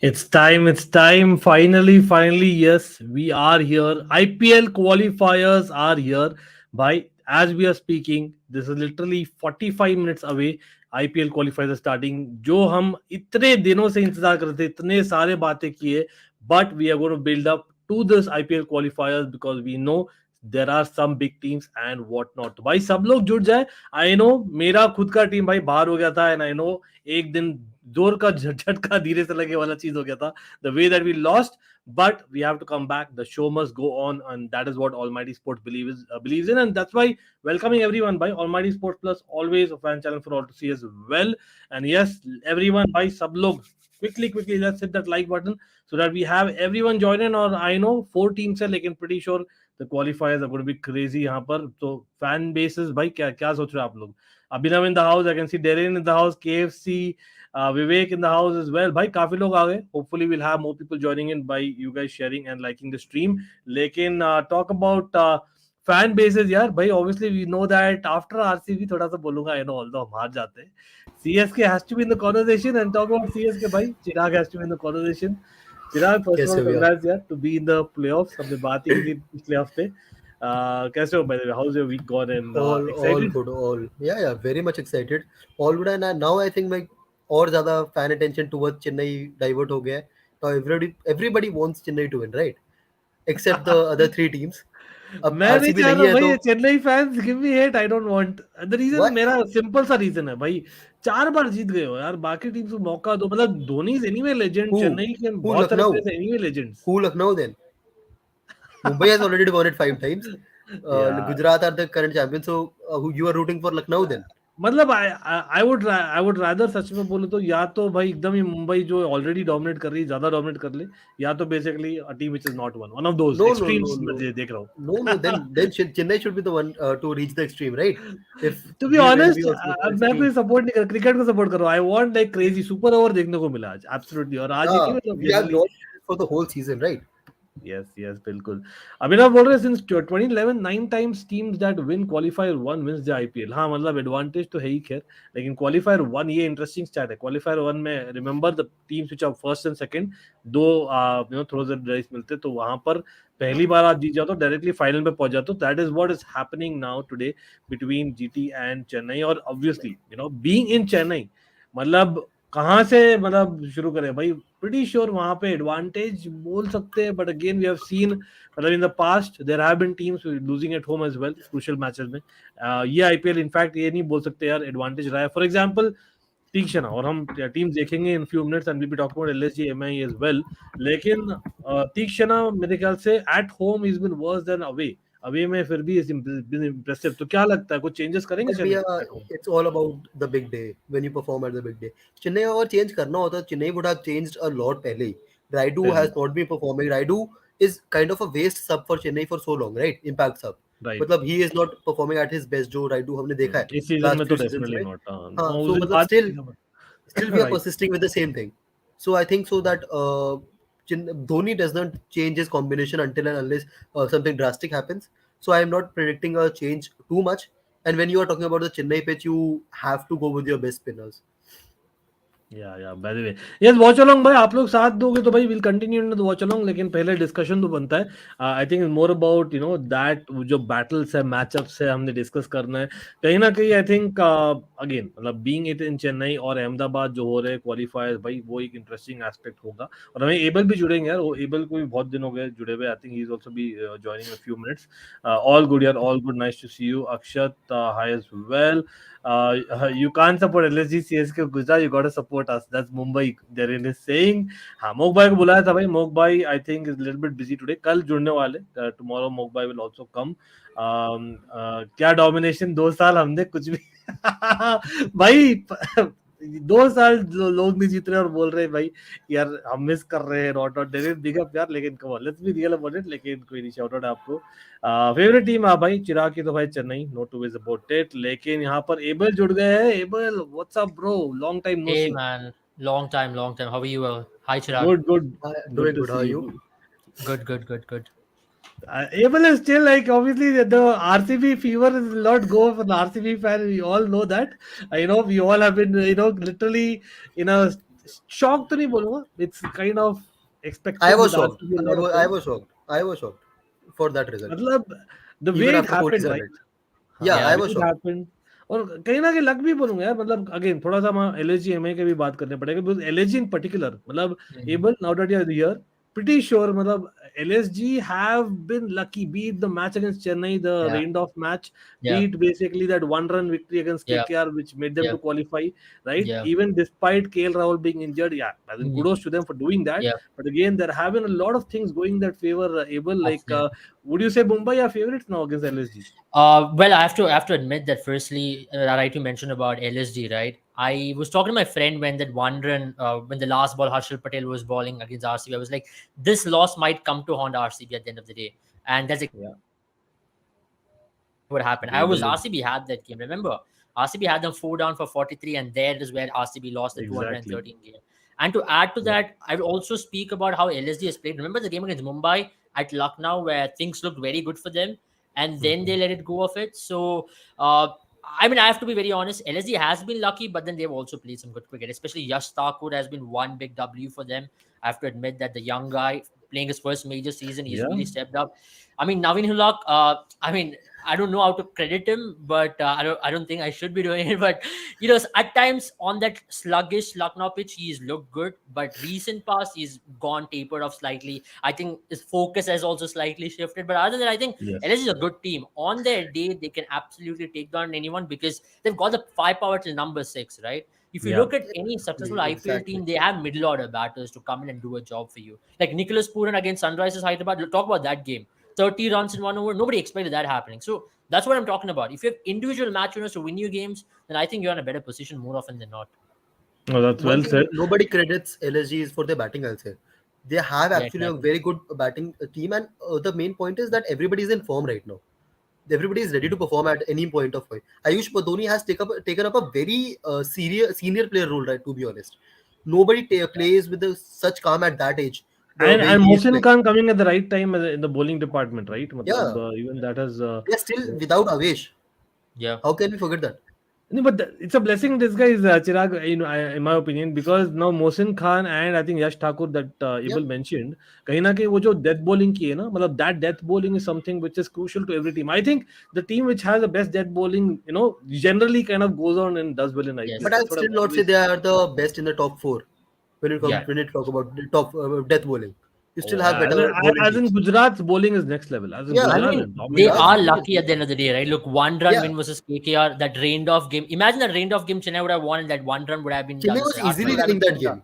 It's time. Finally, yes, we are here. IPL qualifiers are here. By as we are speaking, this is literally 45 minutes away. IPL qualifiers are starting. जो हम इतने दिनों से इंतजार करते थे, इतने सारे बातें किए, but we are going to build up to this IPL qualifiers because we know there are some big teams and what not. तो भाई सब लोग जुट जाए. I know मेरा खुद का टीम भाई बाहर हो गया था and I know एक दिन जोर का झटका धीरे से लगे वाला चीज हो गया था. The way that we lost, but we have to come back. The show must go on, and that is what Almighty Sports believes in, and that's why welcoming everyone by Almighty Sports Plus, always a fan channel for all to see as well. And yes, everyone by sub log quickly let's hit that like button so that we have everyone join in. Or I know 4 teams है, लेकिन pretty sure the qualifiers are going to be crazy यहाँ पर. So fan bases भाई क्या क्या सोच रहे हो आप लोग? Abhinav in the house, I can see Darren in the house, KFC, Vivek in the house as well. भाई काफी लोग आ गए. Hopefully we'll have more people joining in by you guys sharing and liking the stream. लेकिन talk about fan bases यार भाई. Obviously we know that after RCB थोड़ा सा बोलूंगा, I know although हम हार जाते हैं, CSK has to be in the conversation. And talk about CSK भाई, Chirag has to be in the conversation. Chirag, first of all, congrats यार to be in the playoffs. हमने बात ही की थी पिछले हफ्ते. कैसे हो by the way? How's your week gone? And all excited? good, all yeah, very much excited. All good, and now I think like और ज़्यादा fan attention towards Chennai divert हो गया है. Now everybody wants Chennai to win, right? Except the other three teams. अब मैं नहीं RCB चाह नहीं रहा है तो भाई. Chennai fans give me hate. I don't want. The reason what? मेरा सिंपल सा रीजन है भाई. 4 बार जीत गए हो यार, बाकी टीम्स को मौका दो. मतलब Dhoni is anyway legend. Who? Chennai के Who बहुत सारे Lucknow? Players anyway legends. Who Lucknow then? Mumbai has already won it 5 times. यार Gujarat are the current champions. So who you are rooting for Lucknow then? मतलब आई would rather, सच में बोले तो, या तो भाई एकदम ही मुंबई जो ऑलरेडी डोमिनेट कर रही है ज्यादा डोमिनेट कर ले, या तो basically a team which is not one of those No, no, no, extremes मैं no. देख रहा No. Then Chennai should be the one to reach the extreme, right? If to be we win, we honest. also go to the मैं कोई extreme. Support नहीं कर, cricket को support कर रहा हूँ. I want like crazy super over देखने को मिला आज, एब्सोल्युटली. और आज ही नहीं, Yeah, मतलब we have generally. lost for the whole season, right? Yes बिल्कुल. अभिनव बोल रहे since 2011 9 times teams that win qualifier 1 wins the IPL. हाँ मतलब एडवांटेज तो है ही खैर, लेकिन क्वालिफायर 1 ये इंटरेस्टिंग स्टैट है. क्वालिफायर 1 में remember the teams which are first and second, दो थ्रोज एंड राइस मिलते, तो वहां पर पहली बार आप जीत जाओ तो डायरेक्टली फाइनल में पहुंच जाते. That is what is happening now today between GT and Chennai. और ऑब्वियसली बीइंग इन चेन्नई, मतलब कहाँ से मतलब शुरू करें भाई. प्रीटी श्योर वहां पे एडवांटेज बोल सकते हैं, but again we have seen, मतलब in the past there have been teams losing at home as well crucial matches में. ये आईपीएल इनफैक्ट ये नहीं बोल सकते यार एडवांटेज रहा है. फॉर एग्जांपल तीक्ष्ण, और हम टीम्स देखेंगे in few minutes and we be talking about LSG MI as well. लेकिन तीक्ष्ण मेरे ख्याल से at home is been worse than away. Away में फिर भी इम्प्रेसिव. तो क्या लगता है कुछ चेंजेस करेंगे But Chennai yeah, at home? it's all about the big day when you perform at the big day. Chennai अगर change करना होता Chennai would have changed a lot पहले ही. Raidu पहले has not been performing. Raidu is kind of a waste sub for Chennai for so long, right? Impact sub. Right. मतलब he is not performing at his best जो Raidu हमने देखा है इस season में last तो few seasons definitely में. Not. हाँ, उस so दिन मतलब बात still we are right. persisting with the same thing. So I think so that Dhoni does not change his combination until and unless something drastic happens. So I am not predicting a change too much. And when you are talking about the Chennai pitch, you have to go with your best spinners. या bye the way, yes watch along भाई आप लोग साथ दोगे तो भाई will continue in the watch along. लेकिन पहले डिस्कशन तो बनता है. I think more about that जो बैटल्स है, मैचअप्स है, हमने डिस्कस करना है कहीं ना कहीं. आई थिंक अगेन मतलब बीइंग इट इन चेन्नई और अहमदाबाद जो हो रहे हैं क्वालिफायर्स भाई, वो एक इंटरेस्टिंग एस्पेक्ट होगा. और हमें एबल भी जुड़ेंगे यार. वो एबल को भी बहुत दिन हो गए जुड़े हुए. I think he is also be joining in a few minutes. All good यार, all good. Nice to see you. Akshat hi as well. You can't support LSG CSK Gujarat, you gotta support us. That's Mumbai. Therein is saying. हाँ mock भाई को बुलाया था भाई. Mock भाई I think is a little bit busy today. कल जुड़ने वाले. Tomorrow मोक भाई will also come. क्या डोमिनेशन 2 साल हमने कुछ भी भाई 2 साल लोग नहीं जीत रहे और बोल रहे भाई यार हम मिस कर रहे हैं. Not not David big up यार. लेकिन come on let's be real about it. लेकिन कोई नहीं, शाउट आउट आपको. फेवरेट टीम है भाई चिराग की तो भाई Chennai, no two ways about it. लेकिन यहाँ पर एबल जुड़ गए हैं. Abel what's up bro, long time no Hey see. man, long time. How are you? Hi Chirag. Good good. Doing too good. How see are you. you? Good. Abel is still like, obviously the RCB fever is not go for the RCB fan. We all know that. I know we all have been literally in a shocked तो नहीं बोलूँगा. It's kind of I expected was with shocked. RCB a I lot of was, I things. was shocked. I was shocked for that result. मतलब the Even way it after Kohli's happened, right? highlight. हाँ, Yeah, the I Yeah. way was it shocked. happened. और कहीं ना कहीं luck भी बोलूंगा यार. मतलब अगेन थोड़ा सा हम एलएसजी एमआई के भी बात करने पड़ेगा. बिकॉज एलएसजी इन पर्टिकुलर, मतलब Mhm. Abel now that you are here, pretty sure मतलब LSG have been lucky, be it the match against Chennai, the Yeah. rained off match, be Yeah. it basically that one run victory against Yeah. KKR which made them Yeah. to qualify, right? Yeah. Even despite KL Rahul being injured, yeah, I think Mhm. kudos to them for doing that. Yeah. But again, there have been a lot of things going that favor Abel. Like, Absolutely. would you say Mumbai are favorites now against LSG? Well, I have to admit that firstly, right, you mentioned about LSG, right? I was talking to my friend when that one run, when the last ball Harshal Patel was bowling against RCB. I was like, this loss might come to haunt RCB at the end of the day, and that's Yeah, what happened. I they was did. RCB had that game. Remember, RCB had them 4 down for 43, and there is where RCB lost the Exactly. 213 game. And to add to Yeah. that, I will also speak about how LSG has played. Remember the game against Mumbai at Lucknow where things looked very good for them, and then they let it go of it. So, I mean, I have to be very honest. LSG has been lucky, but then they've also played some good cricket. Especially Yash Thakur has been one big W for them. I have to admit that the young guy playing his first major season, he's Yeah. really stepped up. I mean, Navin Hulak, I mean, I don't know how to credit him, but I don't think I should be doing it. But at times on that sluggish Lucknow pitch, he's looked good. But recent past, he's gone tapered off slightly. I think his focus has also slightly shifted. But other than that, I think Yes. LS is a good team. On their day, they can absolutely take down anyone because they've got the firepower till number 6, right? If you Yeah. look at any successful IPL Exactly. team, they have middle order batters to come in and do a job for you. Like Nicholas Pooran against Sunrisers Hyderabad. Talk about that game. 30 runs in 1 over. Nobody expected that happening. So that's what I'm talking about. If you have individual match winners to win you games, then I think you're in a better position more often than not. Oh, that's One well thing said. nobody credits LSG is for their batting, I'll say. They have Yeah, actually a exactly. very good batting team, and the main point is that everybody is in form right now. Everybody is ready to perform at any point of time. Ayush Dhoni has taken up a very serious senior player role, right? To be honest, nobody plays with such calm at that age. The way And he is Mohsin playing, Khan coming at the right time in the bowling department, right? yeah, Matlab, even that has. they are still without Avesh. Yeah. How can we forget that? No, but it's a blessing in disguise, Chirag, in my opinion, because now Mohsin Khan and I think Yash Thakur that Yeah, Abel mentioned, कहीं ना कहीं वो जो death bowling की है ना, मतलब that death bowling is something which is crucial to every team. I think the team which has the best death bowling, generally kind of goes on and does well in Yes. IPL. but I'll That's what I've still not say always. they are the best in the top four when it comes Yeah. when it talk about the top death bowling. You still Oh, have better bowling as in teams. Gujarat's bowling is next level. As in Yeah, I Gujarat mean, is they dominating. Gujarat's are bowling is lucky good. at the end of the day, right? Look, one run Yeah, win versus KKR, that rained off game. Imagine that rained off game Chennai would have won, and that one run would have been Chennai done. was RCB easily would have winning been that close up. game.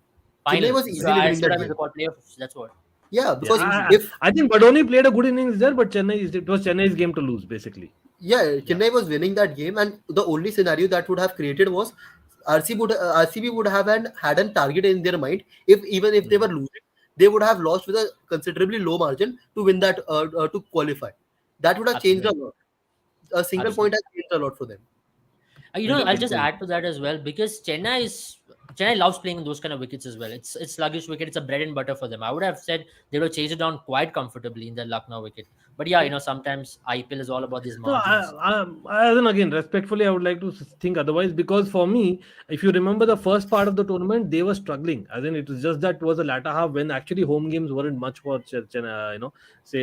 Chennai Final. was So easily winning RCB would that have been game. the playoffs. That's what. Yeah, Yeah, because if I think Badoni played a good innings there, but it was Chennai's game to lose, basically. yeah, Yeah. Chennai was winning that game, and the only scenario that would have created was RCB would have had a target in their mind. If even if they were Mm. losing, they would have lost with a considerably low margin to win that to qualify. That would have changed a Absolutely. lot. A single point Absolutely. has changed a lot for them. Yeah, I'll good just point. add to that as well because Chennai loves playing in those kind of wickets as well. It's sluggish wicket. It's a bread and butter for them. I would have said they would have chased it down quite comfortably in the Lucknow wicket. But yeah, sometimes IPL is all about these No, margins. then again, respectfully, I would like to think otherwise because for me, if you remember the first part of the tournament, they were struggling. As in, it was just that was the latter half when actually home games weren't much for say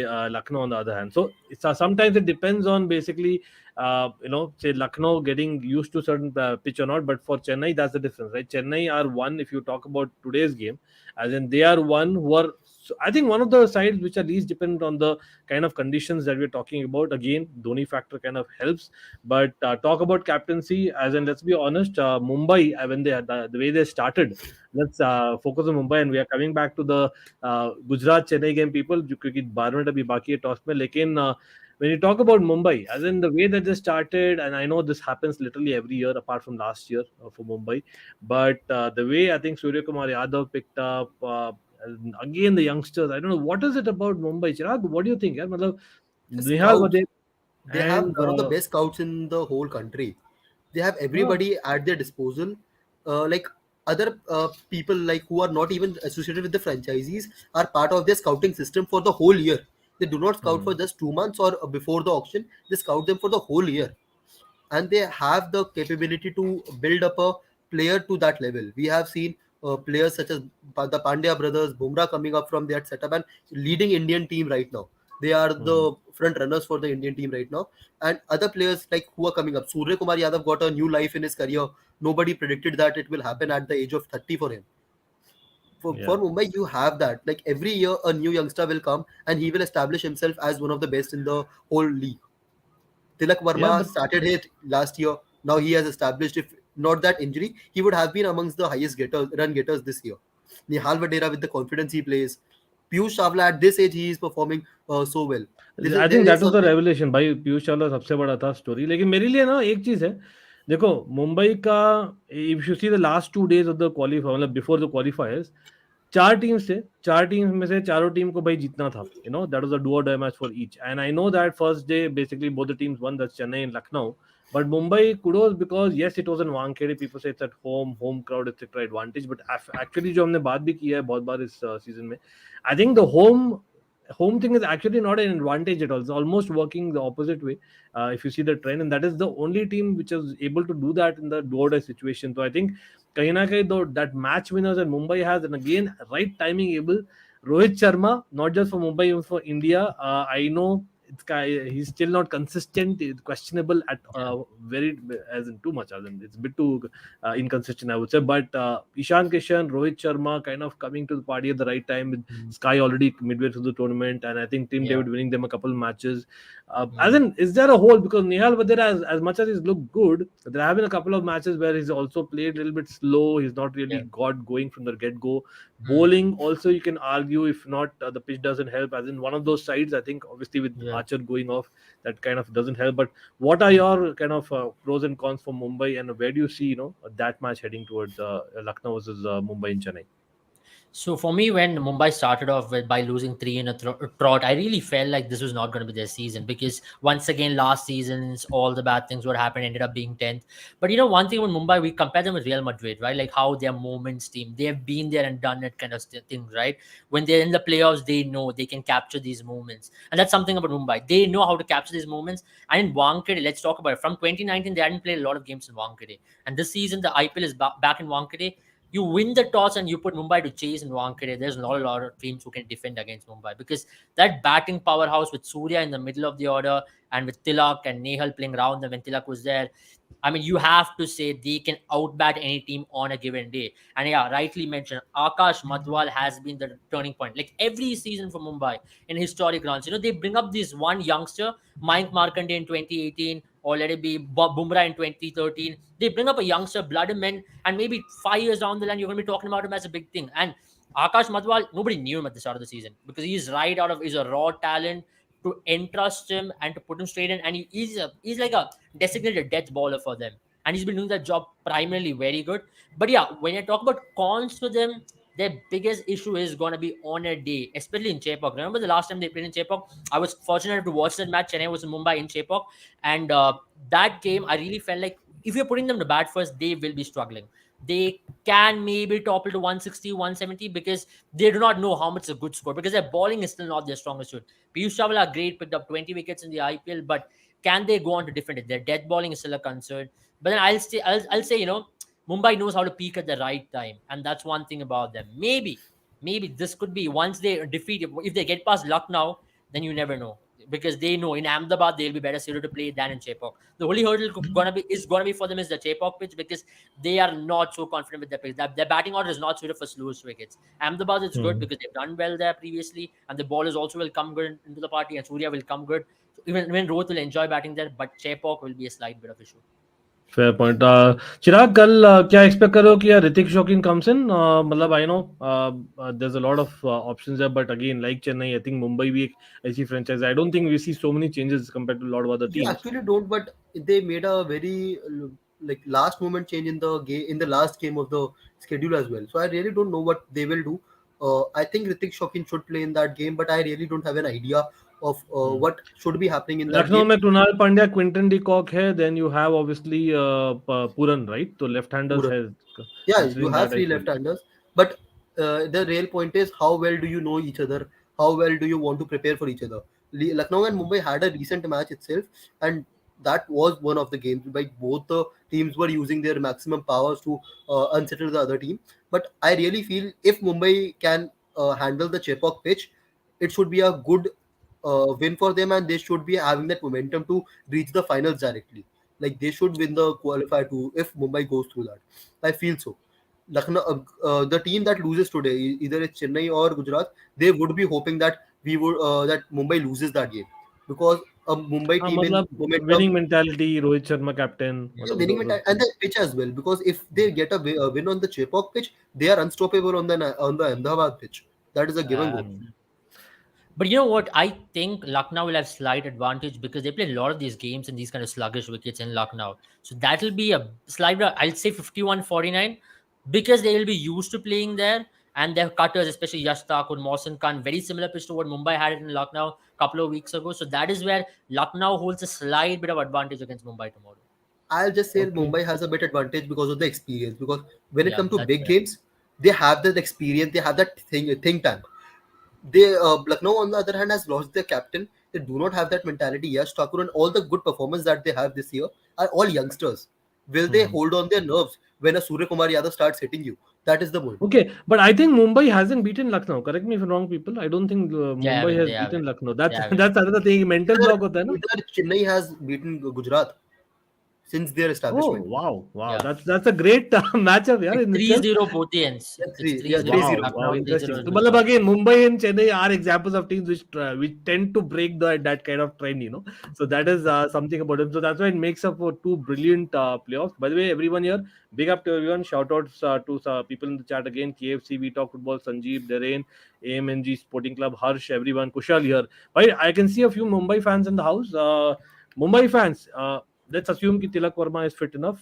Lucknow on the other hand. So sometimes it depends on basically, say Lucknow getting used to certain pitch or not. But for Chennai, that's the difference, right? Chennai are one. If you talk about today's game, as in they are one who are. I think one of the sides which are least dependent on the kind of conditions that we're talking about. Again, Dhoni factor kind of helps. But talk about captaincy, as in, let's be honest, Mumbai, when they had the way they started, let's focus on Mumbai, and we are coming back to the Gujarat Chennai game. People, क्योंकि 12 minute अभी बाकी है toss में, लेकिन when you talk about Mumbai, as in the way that they started, and I know this happens literally every year apart from last year for Mumbai, but the way I think Surya Kumar Yadav picked up, and again the youngsters, I don't know what is it about Mumbai. Chirag, what do you think? Yeah, matlab, The Nihal scouts, Wade they have and one of the best scouts in the whole country. They have yeah, everybody at their disposal. Like other people like who are not even associated with the franchisees are part of their scouting system for the whole year. They do not scout for hmm, just 2 months or before the auction. They scout them for the whole year, and they have the capability to build up a player to that level. We have seen players such as the Pandya brothers, Bumrah coming up from that setup and leading Indian team right now. They are Hmm. the front runners for the Indian team right now. And other players like who are coming up. Surya Kumar Yadav got a new life in his career. Nobody predicted that it will happen at the age of 30 for him. For Yeah. Mumbai, you have that. Like every year, a new youngster will come and he will establish himself as one of the best in the whole league. Tilak Yeah, Verma but started it last year. Now he has established, if not that injury, he would have been amongst the highest run getters this year. Nihal Vadera with the confidence he plays. Piyush Chawla at this age he is performing so well. I There think is that was the something. revelation भाई पीयूष चावला सबसे बड़ा था story लेकिन मेरे लिए ना एक चीज है देखो मुंबई का if you see the last 2 days of the qualifier मतलब बिफोर द क्वालिफायर्स चार टीम्स थे चार टीम्स में से चारों टीम को भाई जीतना था दैट वाज अ डू और die match for each and I know that first day basically both the teams one that's Chennai and Lucknow but Mumbai kudos because yes it was in Wankhede people say it's at home crowd etc advantage but actually जो हमने बात भी की है बहुत बार इस season में I think the home thing is actually not an advantage at all. It's almost working the opposite way. If you see the trend, and that is the only team which is able to do that in the do or die situation. So I think kahin na kahin, though that match winners and Mumbai has, and again right timing able. Rohit Sharma, not just for Mumbai, even for India. I know he's still not consistent. It's questionable at very as in too much. As in it's a bit too inconsistent, I would say. But Ishan Kishan, Rohit Sharma, kind of coming to the party at the right time with Mm. Sky already midway through the tournament, and I think Team Yeah. David winning them a couple of matches. As Mm. in, is there a hole? Because Nihal Vadera, as much as he's looked good, there have been a couple of matches where he's also played a little bit slow. He's not really Yeah. got going from the get go. Mm. Bowling, also, you can argue if not, the pitch doesn't help. As in one of those sides, I think obviously with Yeah. Archer going off, that kind of doesn't help. But what are your kind of pros and cons for Mumbai, and where do you see that match heading towards Lucknow versus Mumbai and Chennai? So for me, when Mumbai started off with by losing three in a trot, I really felt like this was not going to be their season because once again, last season's all the bad things what happened ended up being 10th. But one thing with Mumbai, we compare them with Real Madrid, right? Like how their moments team, they have been there and done it kind of things, right? When they're in the playoffs, they know they can capture these moments, and that's something about Mumbai. They know how to capture these moments. And in Wankhede, let's talk about it. From 2019, they hadn't played a lot of games in Wankhede, and this season the IPL is back in Wankhede. You win the toss and you put Mumbai to chase in Wankhede. There's not a lot of teams who can defend against Mumbai because that batting powerhouse with Surya in the middle of the order and with Tilak and Nehal playing around them when Tilak was there. I mean, you have to say they can outbat any team on a given day. And yeah, rightly mentioned, Akash Madwal has been the turning point. Like every season for Mumbai in historic runs, they bring up this one youngster, Mayank Markande in 2018, or let it be Bumrah in 2013. They bring up a youngster, blood him in, and maybe 5 years down the line, you're going to be talking about him as a big thing. And Akash Madwal, nobody knew him at the start of the season because he's a raw talent to entrust him and to put him straight in. And he's like a designated death bowler for them. And he's been doing that job primarily very good. But yeah, when you talk about cons for them, their biggest issue is going to be on a day, especially in Chepauk. Remember the last time they played in Chepauk? I was fortunate to watch that match. Chennai was in Mumbai in Chepauk. And that game, I really felt like if you're putting them to bat first, they will be struggling. They can maybe topple to 160, 170 because they do not know how much is a good score because their bowling is still not their strongest suit. Piyush Chawla, great, picked up 20 wickets in the IPL, but can they go on to defend it? Their death bowling is still a concern. But then I'll say, Mumbai knows how to peak at the right time, and that's one thing about them. Maybe this could be once they defeat if they get past Lucknow, then you never know because they know in Ahmedabad they'll be better suited to play than in Chepauk. The only hurdle gonna be for them is the Chepauk pitch because they are not so confident with their pitch. Their batting order is not suited for slow wickets. Ahmedabad is good Hmm. because they've done well there previously, and the ballers also will come good into the party, and Surya will come good. So even Rohit will enjoy batting there, but Chepauk will be a slight bit of issue. Fair point. चिराग कल क्या expect करो कि यार Hrithik शोकिन comes in मतलब I no there's a lot of options there but again like Chennai I think Mumbai भी एक ऐसी franchise I don't think we see so many changes compared to a lot of other You teams. actually don't, but they made a very like last moment change in the game in the last game of the schedule as well. So I really don't know what they will do. I think Ritik Shokin should play in that game, but I really don't have an idea of Hmm. what should be happening in that Lucknow game. में Krunal Pandya Quinton de Kock है then you have obviously Pooran right तो left handers Pura. है Yeah, you considering have that I three feel left-handers, but the real point is how well do you know each other? How well do you want to prepare for each other? Lucknow and Mumbai had a recent match itself, and that was one of the games. Like both the teams were using their maximum powers to unsettle the other team. But I really feel if Mumbai can handle the Chepauk pitch, it should be a good win for them, and they should be having that momentum to reach the finals directly. Like they should win the qualifier too if Mumbai goes through that. I feel so. Lucknow, the team that loses today, either it's Chennai or Gujarat, they would be hoping that we would that Mumbai loses that game, because a Mumbai हाँ team in मतलब momentum, winning mentality, Rohit Sharma captain, yeah, मतलब winning those mentality, and the pitch as well. Because if they get a win on the Chepauk pitch, they are unstoppable on the Ahmedabad pitch. That is a given goal. Hmm. But you know what? I think Lucknow will have slight advantage because they play a lot of these games in these kind of sluggish wickets in Lucknow. So that'll be a slight, I'll say 51-49, because they will be used to playing there. And their cutters, especially Yash Thakur, Mohsin Khan, very similar pitch to what Mumbai had it in Lucknow a couple of weeks ago. So that is where Lucknow holds a slight bit of advantage against Mumbai tomorrow. I'll just say Okay. Mumbai has a bit advantage because of the experience. Because when it Yeah, comes to that's big fair. games, they have that experience. They have that think tank. They Lucknow on the other hand has lost their captain. They do not have that mentality. Yash Thakur and all the good performance that they have this year are all youngsters. Will they Hmm. hold on their nerves when a Surya Kumar Yadav starts hitting you? That is the point. Okay, but I think Mumbai hasn't beaten Lucknow. Correct me if I'm wrong, people. I don't think They Mumbai haven't, has they beaten haven't, Lucknow. they That's haven't. that's another thing. Mental Either, block होता है ना. either Chennai has beaten Gujarat since their Oh establishment. wow, wow. Yeah. That's a great matchup, yeah, It's in itself. 3-0 both the ends. Yeah, It's three. Yeah, 3-0 three is zero. Wow, wow, Lucknow, 3-0 interesting. is So, मतलब Gujarat. again, Mumbai and Chennai are examples of teams which tend to break that kind of trend, you know. So that is something about them. So that's why it makes up for two brilliant playoffs. By the way, everyone here, big up to everyone. Shout outs to people in the chat again. KFC, We Talk Football, Sanjeev, Derain, AMNG Sporting Club, Harsh, everyone, Kushal here. But I can see a few Mumbai fans in the house. Mumbai fans, let's assume that Tilak Verma is fit enough.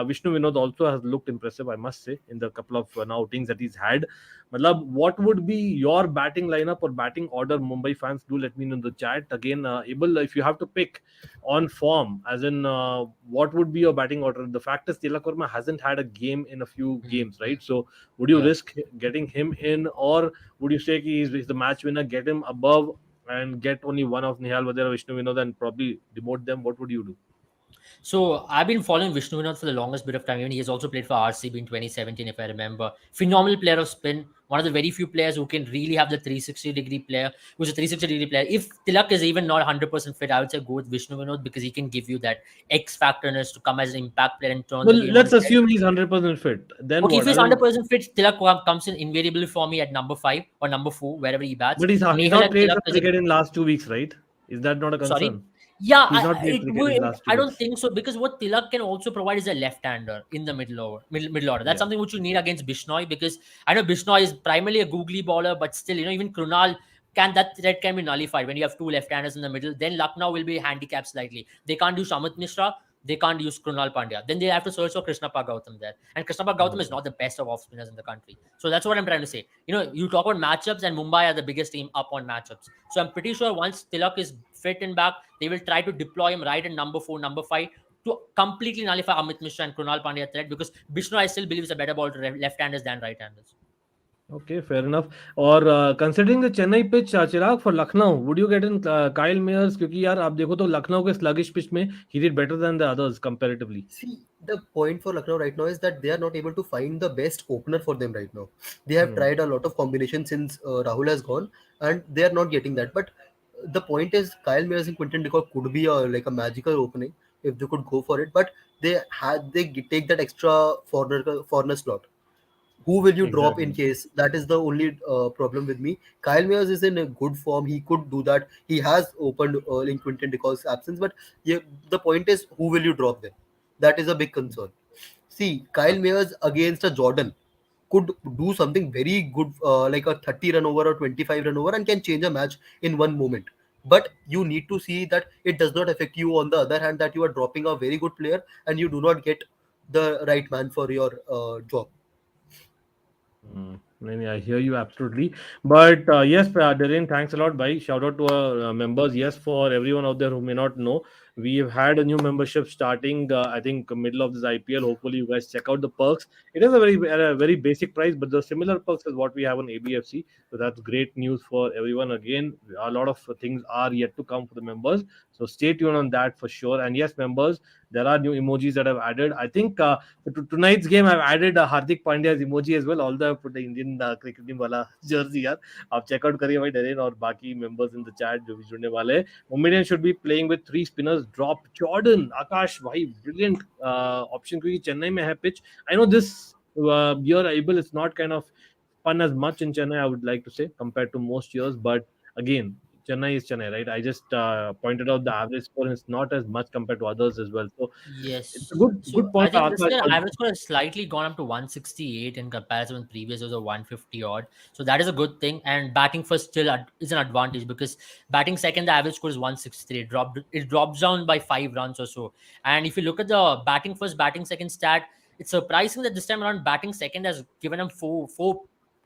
Vishnu Vinod also has looked impressive, I must say, in the couple of outings that he's had. Matlab, what would be your batting lineup or batting order, Mumbai fans? Do let me know in the chat. Again, Abel, if you have to pick on form, as in what would be your batting order? The fact is, Tilak Verma hasn't had a game in a few Hmm. games, right? So, would you Yeah. risk getting him in, or would you say he's the match winner, get him above, and get only one of Nihal Vadera, Vishnu Vinod, and probably demote them? What would you do? So I've been following Vishnu Vinod for the longest bit of time. Even he has also played for RCB in 2017, if I remember. Phenomenal player of spin. One of the very few players who can really have the 360-degree player, who's a 360-degree player. If Tilak is even not 100% fit, I would say go with Vishnu Vinod because he can give you that X factorness to come as an impact player and turn Well, the game on let's its head. assume he's 100% fit. Then Okay, if what? I he's mean, 100% fit, Tilak comes in invariably for me at number 5 or number 4, wherever he bats. but he's Nehal not and played Tilak some is a cricket in last 2 weeks, right? Is that not a sorry. concern? Yeah, He's not played cricket in last two I don't weeks. think so because what Tilak can also provide is a left-hander in the middle order. That's Yeah. something which you need against Bishnoi because I know Bishnoi is primarily a googly bowler, but still, even Krunal that threat can be nullified when you have two left-handers in the middle. Then Lucknow will be handicapped slightly. They can't do Shamit Mishra. They can't use Krunal Pandya. Then they have to search for Krishnappa Gautam there. And Krishnappa Gautam is Hmm. not the best of off spinners in the country. So that's what I'm trying to say. You talk about matchups, and Mumbai are the biggest team up on matchups. So I'm pretty sure once Tilak is fit and back, they will try to deploy him right in number 4, number 5 to completely nullify Amit Mishra and Krunal Pandya threat because Bishnu, I still believe, is a better ball to left-handers than right-handers. Okay, fair enough. Or considering the Chennai pitch, Chirag, for Lucknow, would you get in Kyle Mayers? क्योंकि यार आप देखो तो लखनऊ के sluggish pitch में he did better than the others comparatively. See, the point for Lucknow right now is that they are not able to find the best opener for them right now. They have Hmm. tried a lot of combinations since Rahul has gone, and they are not getting that. But the point is, Kyle Mayers and Quinton de Kock could be like a magical opening if they could go for it. But they take that extra foreigner slot. Who will you drop in Exactly. case? That is the only problem with me. Kyle Mayers is in a good form. He could do that. He has opened in Quinton de Kock's absence. But yeah, the point is, who will you drop there? That is a big concern. See, Kyle Mayers against a Jordan could do something very good, like a 30 run over or 25 run over, and can change a match in one moment. But you need to see that it does not affect you. On the other hand, that you are dropping a very good player and you do not get the right man for your job. Mm. I hear you absolutely. But yes, Darren, thanks a lot. Bye. Shout out to our members. Yes, for everyone out there who may not know, We have had a new membership starting, I think, middle of this IPL. Hopefully, you guys check out the perks. It is a very basic price, but the similar perks is what we have on ABFC. So that's great news for everyone. Again, a lot of things are yet to come for the members. So stay tuned on that for sure. And yes, members, there are new emojis that I've added. I think for tonight's game, I've added Hardik Pandya's emoji as well. Although I put the Indian cricket team wala jersey यार, आप checkout करिए भाई Darren और बाकी members in the chat जो भी जुड़ने वाले हैं. Mumbai should be playing with three spinners. Drop Jordan, Akash, भाई brilliant option क्योंकि चेन्नई में है pitch. I know this year able it's not kind of fun as much in Chennai, I would like to say, compared to most years. But again, Chennai is Chennai, right? I just pointed out the average score and it's not as much compared to others as well. So it's a Yes. good So I point, think this Akash. year average score has slightly gone up to 168 in comparison with previous years of 150 odd. So that is a good thing. And batting first still is an advantage because batting second, the average score is 163. It drops down by 5 runs or so. And if you look at the batting first, batting second stat, it's surprising that this time around batting second has given them four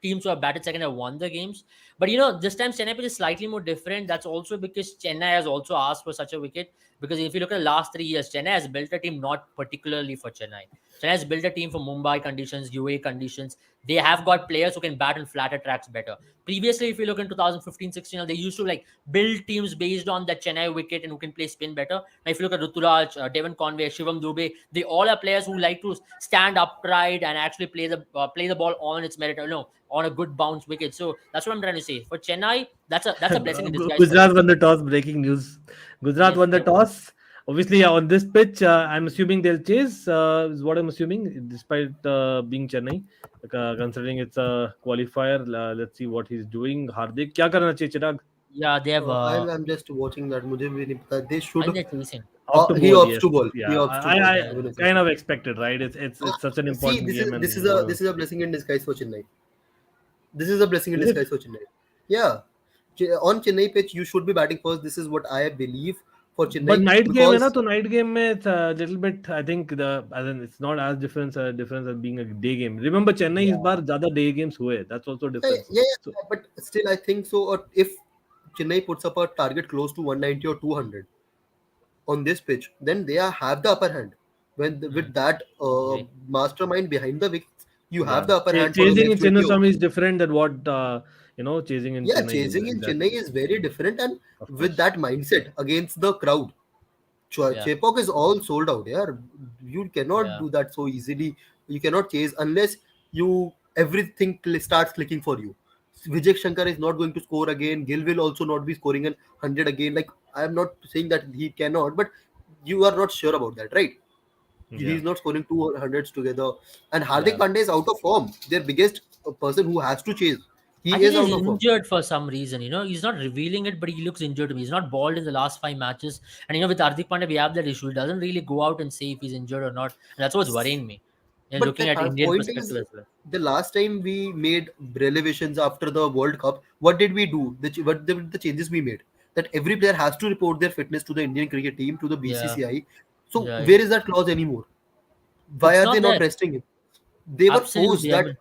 teams who have batted second have won the games. But this time Chennai pitch is slightly more different. That's also because Chennai has also asked for such a wicket. Because if you look at the last 3 years, Chennai has built a team not particularly for Chennai. Chennai has built a team for Mumbai conditions, UAE conditions. They have got players who can bat on flatter tracks better. Previously, if you look in 2015-16, they used to like build teams based on that Chennai wicket and who can play spin better. Now, if you look at Ruturaj, Devon Conway, Shivam Dubey, they all are players who like to stand upright and actually play the ball on its merit. No, on a good bounce wicket. So that's what I'm trying to say. For Chennai, that's a blessing in disguise. Gujarat won the toss. Breaking news. Gujarat Yes, won the they won. toss. Obviously, yeah, on this pitch, I'm assuming they'll chase. Is what I'm assuming, despite being Chennai, considering it's a qualifier. Let's see what he's doing. Hardik, क्या करना चाहिए चिराग? Yeah, they have. I'm just watching that. मुझे भी नहीं पता. They I should. think they're chasing. Off to He ball, opts yes, to ball. He yeah. opts to ball. I I will say. kind of expected, right? It's such an See, important this game, is this and is a this is a blessing in disguise for Chennai. This is a blessing in is it? disguise for Chennai. Yeah, on Chennai pitch, you should be batting first. This is what I believe for But Chennai night game है ना, because तो night game में it's a little bit. I think as in it's not as difference as being a day game. Remember, Chennai इस बार ज़्यादा day games हुए. That's also yeah, difference. So but still, I think so. Or if Chennai puts up a target close to 190 or 200 on this pitch, then they have the upper hand. With that Agree. mastermind behind the wickets, you have yeah, the upper hand for the chasing in next 20 overs. Chinnaswamy is different than what chasing in Yeah, Chennai is chasing in exactly. Chennai is very different, and Of with course. that mindset against the crowd, Yeah, Chepauk is all sold out. Yeah, you cannot yeah, do that so easily. You cannot chase unless everything starts clicking for you. Vijay Shankar is not going to score again. Gill will also not be scoring an 100 again. Like, I am not saying that he cannot, but you are not sure about that, right? Yeah. He's not scoring 200s together. And Hardik yeah. Pandey is out of form. Their biggest person who has to chase. He I think is out he's of form. injured for some reason. He's not revealing it, but he looks injured to me. He's not balled in the last 5 matches. And with Hardik Pandya, we have that issue. He doesn't really go out and say if he's injured or not. And that's what's worrying me. And But looking the at Indian point perspective is, as well. the last time we made relevations after the World Cup, what did we do? What the changes we made? That every player has to report their fitness to the Indian cricket team, to the Yeah, BCCI. So right. where is that clause anymore? Why It's are they not not there. resting him? They were forced Absolutely. I that mean,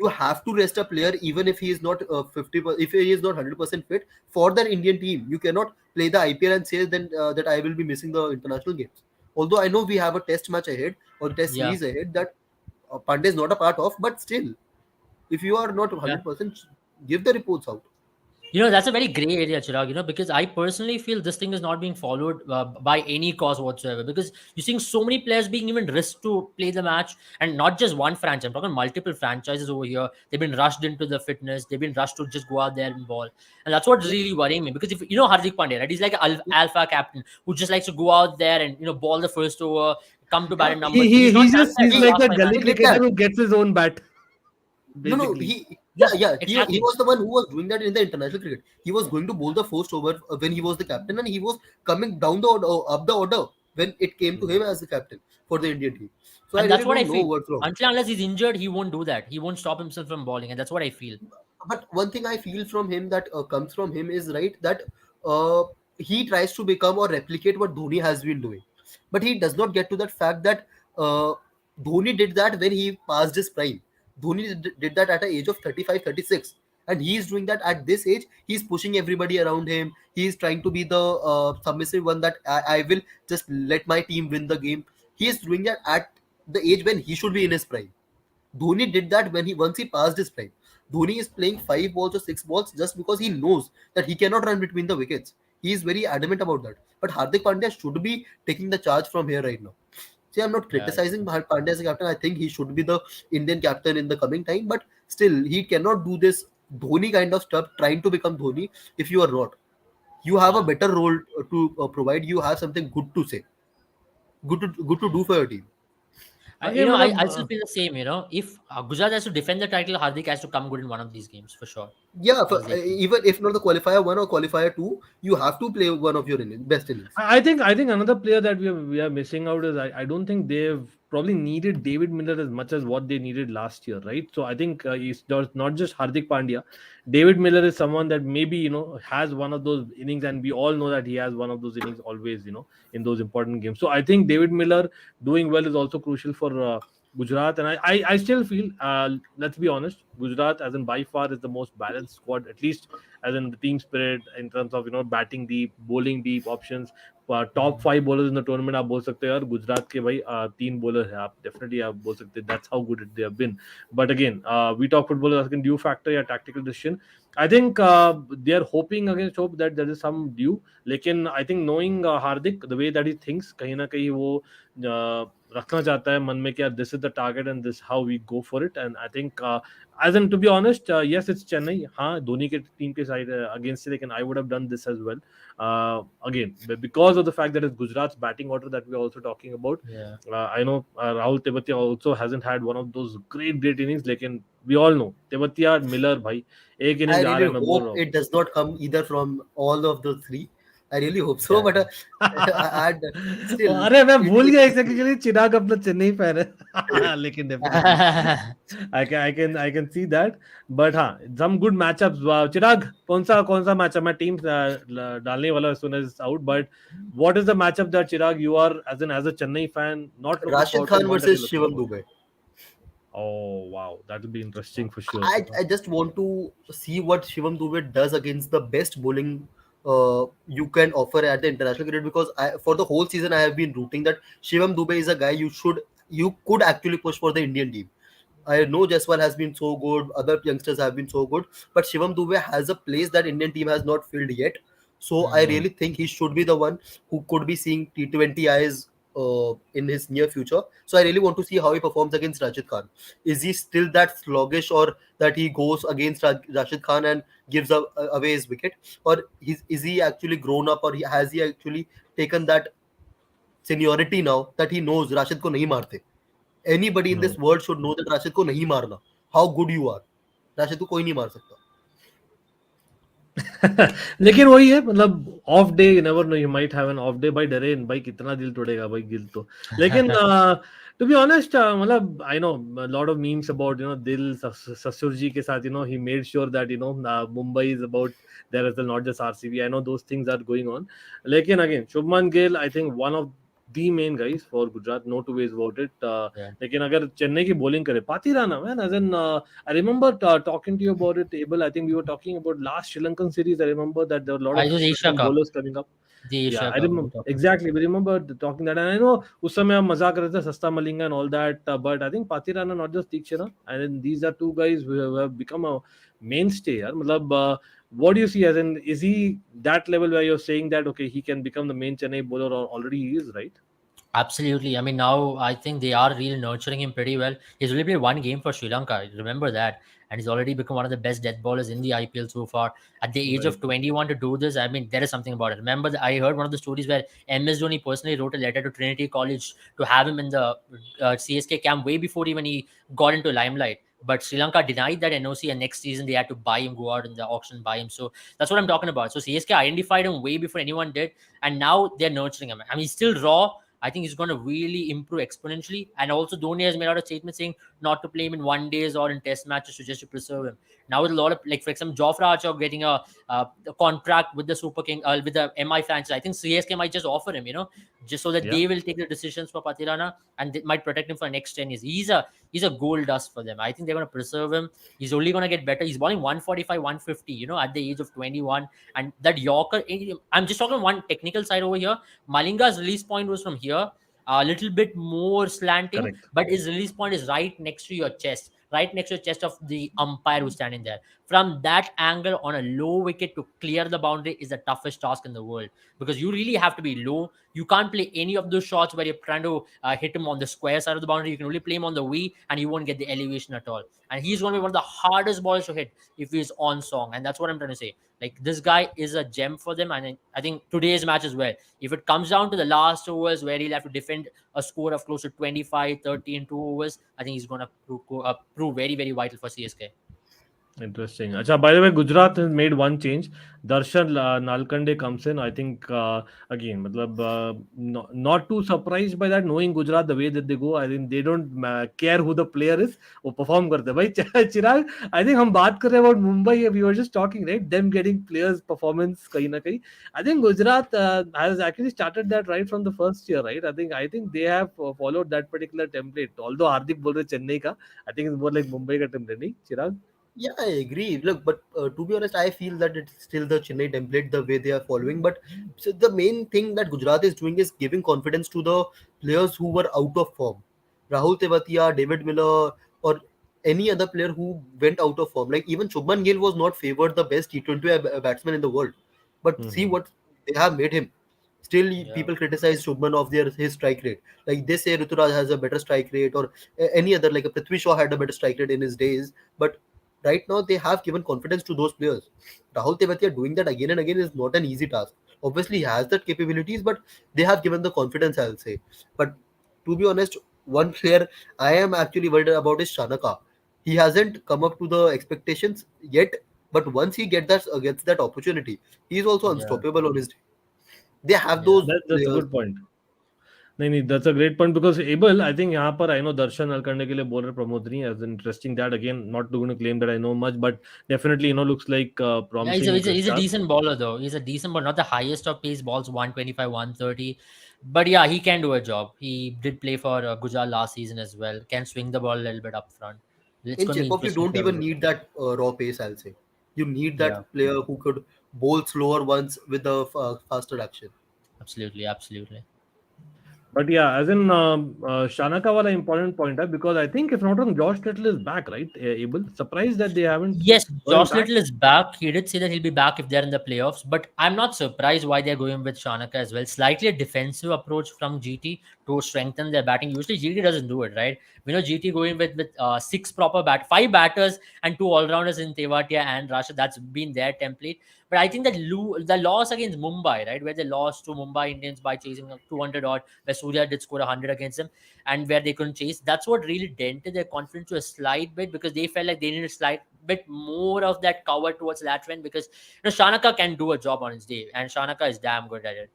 you have to rest a player even if he is not 50, if he is not 100% fit for the Indian team. You cannot play the IPL and say then that I will be missing the international games. Although I know we have a test match ahead or test yeah. series ahead that Pandey is not a part of, but still, if you are not Yeah. 100%, give the reports out. That's a very gray area, Chirag, because I personally feel this thing is not being followed by any cause whatsoever. Because you're seeing so many players being even risked to play the match, and not just one franchise. I'm talking multiple franchises over here. They've been rushed into the fitness, they've been rushed to just go out there and ball. And that's what's Yeah, really worrying me. Because if Hardik Pandya, right? He's like an alpha captain who just likes to go out there and ball the first over, come to bat yeah. in number. He He's he not he's done just that he's in the like last that five gully He matches. did cricketer that. who gets his own bat, No, basically. yeah, Yeah, yeah. He exactly. was the one who was doing that in the international cricket. He was going to bowl the first over when he was the captain, and he was coming down the order, up the order when it came to him Mm. as the captain for the Indian team. So I And that's really what I don't know feel. what's wrong. Until unless he's injured, he won't do that. He won't stop himself from bowling, and that's what I feel. But one thing I feel from him that comes from him is right that uh, he tries to become or replicate what Dhoni has been doing, but he does not get to that fact that uh, Dhoni did that when he passed his prime. Dhoni did that at an age of 35, 36, and he is doing that at this age. He's pushing everybody around him. He is trying to be the submissive one, that I will just let my team win the game. He is doing that at the age when he should be in his prime. Dhoni did that when he once he passed his prime. Dhoni is playing 5 balls or 6 balls just because he knows that he cannot run between the wickets. He is very adamant about that. But Hardik Pandya should be taking the charge from here right now. See, I'm not Yeah, criticizing Pandya as a captain. I think he should be the Indian captain in the coming time. But still, he cannot do this Dhoni kind of stuff, trying to become Dhoni if you are not. You have a yeah. better role to provide. You have something good to say, good to do for your team. You again know, I still मतलब, feel the same. You know, if Gujarat has to defend the title, Hardik has to come good in one of these games for sure. Yeah, Because they can. even if not the qualifier 1 or qualifier 2, you have to play one of your best innings. I think another player that we are missing out is I don't think they've probably needed David Miller as much as what they needed last year, right? So I think it's not just Hardik Pandya. David Miller is someone that maybe has one of those innings, and we all know that he has one of those innings always, in those important games. So I think David Miller doing well is also crucial for Gujarat, and I still feel, let's be honest, Gujarat as in by far is the most balanced squad, at least as in the team spirit in terms of batting deep, bowling deep options. Top 5 bowlers in the tournament आप बोल सकते हो यार, गुजरात के भाई 3 bowler है, आप definitely आप बोल सकते हैं that's how good they have been. But again we talk football can dew factor या tactical decision. I think they are hoping against hope that there is some due. लेकिन I think knowing Hardik, the way that he thinks, कहीं ना कहीं वो रखना चाहता है मन में कि this is the target and this how we go for it. And I think as in to be honest, yes it's Chennai, हाँ धोनी के टीम के side against it, लेकिन I would have done this as well. Again, because of the fact that it's Gujarat's batting order that we are also talking about. Yeah. I know Rahul Tewatia also hasn't had one of those great innings, लेकिन we all know Tewatia Miller भाई एक I innings जा रहा really है, मैं बोल hope रहा हूँ. it does not come either from all of the three. I really hope so, Yeah. but and still, अरे मैं it, भूल it, गया एक सेकंड के लिए चिराग अपना चेन्नई फैन है. लेकिन definitely I can see that. But हाँ, some good matchups. चिराग कौन सा matchup मैं टीम डालने वाला as soon as it's out. But what is the matchup that Chirag you are as a Chennai fan not looking Rashid forward to, Khan and one that you're versus looking Shivam forward to? Dubey. Oh wow, that will be interesting for sure. I just want to see what Shivam Dubey does against the best bowling you can offer at the international cricket, because for the whole season I have been rooting that Shivam Dubey is a guy you could actually push for the Indian team. I know Jaiswal has been so good, other youngsters have been so good, but Shivam Dubey has a place that Indian team has not filled yet. So I Hmm. really think he should be the one who could be seeing T20 eyes in his near future. So I really want to see how he performs against Rashid Khan. Is he still that sluggish, or that he goes against Rashid Khan and gives away his wicket, or is he actually grown up, or has he actually taken that seniority now that he knows Rashid ko nahi marte? Anybody in Hmm. this world should know that Rashid को नहीं मारना. How good you are. Rashid को कोई नहीं मार सकता. लेकिन वही है मतलब of day you never no, you might have an of day. भाई डरे भाई कितना दिल तोड़ेगा भाई गिल तो. लेकिन टू बी ऑनेस्ट मतलब I know lot of memes about दिल ससुर जी के साथ he made sure that Mumbai is about there is not just RCB. I know those things are going on. लेकिन again Shubman Gill I think one of the main guys for Gujarat, no two ways about it. Yeah. लेकिन अगर चेन्नई की bowling करे पाती Rana man, as in I remember talking to you about it, Abel. I think we were talking about last Sri Lankan series. I remember that there were a lot of It was Sri Asia Lankan Cup. bowlers coming up. The Yeah, Asia I Cup we were remember talking about. exactly. We remember talking that, and I know उस समय हम मजाक कर रहे थे सस्ता Malinga and all that. But I think Pati Rana, not just Deekshana, and then these are two guys who have become a mainstay. यार मतलब what do you see as in, is he that level where you're saying that okay he can become the main Chennai bowler, or already he is, right? Absolutely. I mean, now I think they are really nurturing him pretty well. He's only played one game for Sri Lanka. Remember that. And he's already become one of the best death bowlers in the IPL so far. At the age Right. of 21 to do this, I mean, there is something about it. Remember, I heard one of the stories where MS Dhoni personally wrote a letter to Trinity College to have him in the CSK camp way before even he got into limelight. But Sri Lanka denied that NOC, and next season they had to buy him, go out in the auction and buy him. So that's what I'm talking about. So CSK identified him way before anyone did, and now they're nurturing him. I mean, he's still raw, I think he's going to really improve exponentially. And also, Dhoni has made out a statement saying not to play him in one days or in test matches just to preserve him. Now, with a lot of, like, for example, Jofra Archer getting a contract with the Super King, with the MI franchise, I think CSK might just offer him, just so that Yeah. they will take the decisions for Patirana and they might protect him for the next 10 years. He's a gold dust for them. I think they're going to preserve him. He's only going to get better. He's bowling 145, 150, at the age of 21. And that Yorker, I'm just talking one technical side over here. Malinga's release point was from here, a little bit more slanting, Correct. but his release point is right next to your chest, right next to your chest of the umpire who's standing there. From that angle on a low wicket to clear the boundary is the toughest task in the world, because you really have to be low. You can't play any of those shots where you're trying to hit him on the square side of the boundary. You can only play him on the V, and you won't get the elevation at all. And he's going to be one of the hardest balls to hit if he's on song. And that's what I'm trying to say. Like, this guy is a gem for them. And I think today's match as well, if it comes down to the last overs where he'll have to defend a score of close to 25, 30 in 2 overs, I think he's going to prove very, very vital for CSK. Interesting. Acha, by the way, Gujarat has made one change. Darshan Nalkande comes in. I think again, not too surprised by that. Knowing Gujarat the way that they go, I think they don't care who the player is. वो perform करते हैं भाई. Chirag, I think हम बात कर रहे हैं about Mumbai. We were just talking, right? Them getting players performance कहीं ना कहीं. I think Gujarat has actually started that right from the first year, right? I think they have followed that particular template. Although Hardik बोल रहे Chennai का, I think it's more like Mumbai का template, नहीं? Chirag. Yeah, I agree. Look, but to be honest, I feel that it's still the Chennai template the way they are following. But so the main thing that Gujarat is doing is giving confidence to the players who were out of form. Rahul Tewatia, David Miller, or any other player who went out of form. Like even Shubman Gill was not favored the best T20 batsman in the world. But see Mm-hmm. what they have made him. Still, Yeah. people criticize Shubman of his strike rate. Like they say Ruturaj has a better strike rate, or any other, like a Prithvi Shaw had a better strike rate in his days. But right now they have given confidence to those players. Rahul Tewatia doing that again and again is not an easy task. Obviously, he has that capabilities, but they have given the confidence, I'll say. But to be honest, one player I am actually worried about is Shanaka. He hasn't come up to the expectations yet, but once he gets that opportunity, he is also Yeah. unstoppable on his day. They have Yeah. those That's a players. good point. नहीं, that's a great point because able, I think यहाँ पर I know दर्शन नलकंडे के लिए बोल रहे प्रमोद नहीं as interesting that again not going to claim that I know much but definitely looks like Yeah, promising he's a start. decent bowler though. He's a decent bowler, not the highest of pace balls, 125, 130. But yeah, he can do a job. He did play for Gujarat last season as well. Can swing the ball a little bit up front. It's In going to be Chepauk, you interesting to don't see how he even does. need that raw pace, I'll say. You need Yeah, that player who could bowl slower ones with a faster action. absolutely, absolutely. But yeah, as in Shanaka wala important point है because I think if not wrong, Josh Little is back, right? Able surprised that they haven't Yes, got him Josh back. Little is back. He did say that he'll be back if they're in the playoffs, but I'm not surprised why they're going with Shanaka as well. Slightly a defensive approach from GT to strengthen their batting. Usually GT doesn't do it, right? We know GT going with five batters and two all rounders in Tewatia and Rashid. That's been their template. But I think that the loss against Mumbai, right, where they lost to Mumbai Indians by chasing 200 odd, where Surya did score 100 against them, and where they couldn't chase. That's what really dented their confidence to a slight bit because they felt like they needed a slight bit more of that cover towards Latvian because Shanaka can do a job on his day, and Shanaka is damn good at it.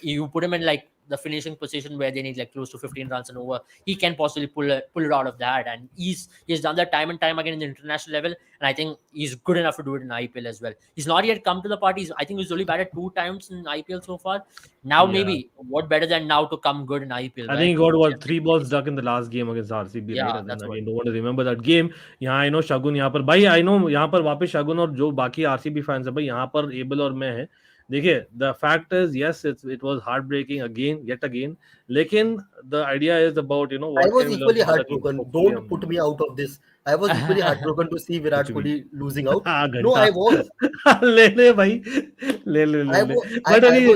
You put him in like the finishing position where they need like close to 15 runs and over, he can possibly pull it out of that, and he's done that time and time again in the international level, and I think he's good enough to do it in IPL as well. He's not yet come to the party. I think he's only batted 2 times in IPL so far. Now Yeah, maybe what better than now to come good in IPL, I think right? he got what 3 balls stuck in the last game against RCB, right? Yeah, And then that's what. again, don't want to remember that game. यहाँ I know शगुन यहाँ पर भाई I know यहाँ पर वापस शगुन और जो बाकी RCB fans है भाई यहाँ पर एबल और मैं है देखिए the fact is yes it was heartbreaking again yet again लेकिन the idea is about I what was can we learn equally from the game heartbroken. hopefully Don't हम put me out of this. I was equally heartbroken to see Virat कुछ भी Kohli losing out. हाँ No, घंटा I was. ले ले भाई ले but I अभी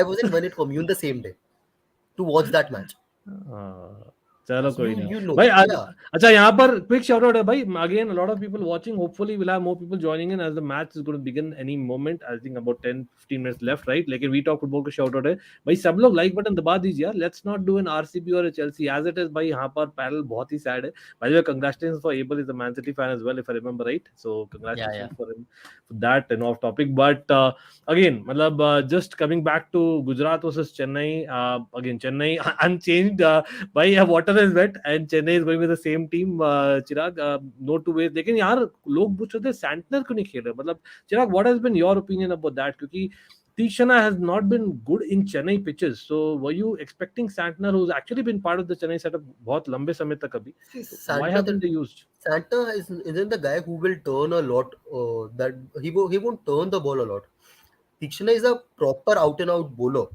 was in One It Commune the same day to watch that match. चलो So कोई you नहीं you know, भाई yeah. अच्छा यहाँ पर क्विक शाउट आउट है भाई again a lot of people watching hopefully we'll have more people joining in as the match is going to begin any moment I think about 10-15 minutes left right लेकिन we talk football का shout out है भाई सब लोग like button दबा दीजिए यार let's not do an RCB or a Chelsea as it is भाई यहाँ पर पैनल बहुत ही sad है by the way congratulations for Abel is a Man City fan as well if I remember right so Yeah, yeah. congratulations for him for that and off topic but again मतलब just coming back to Gujarat versus Chennai again Chennai unchanged भाई yeah, water is wet and Chennai is going with the same team Chirag no two ways लेकिन यार लोग पूछ रहे थे Santner क्यों नहीं खेल रहे मतलब चिराग what has been your opinion about that क्योंकि Tishana has not been good in Chennai pitches so were you expecting Santner who's actually been part of the Chennai setup बहुत लंबे समय तक अभी See, so why Santa haven't they used Santa isn't the guy who will turn a lot. That he won't turn the ball a lot. Tikshana is a proper out and out bowler.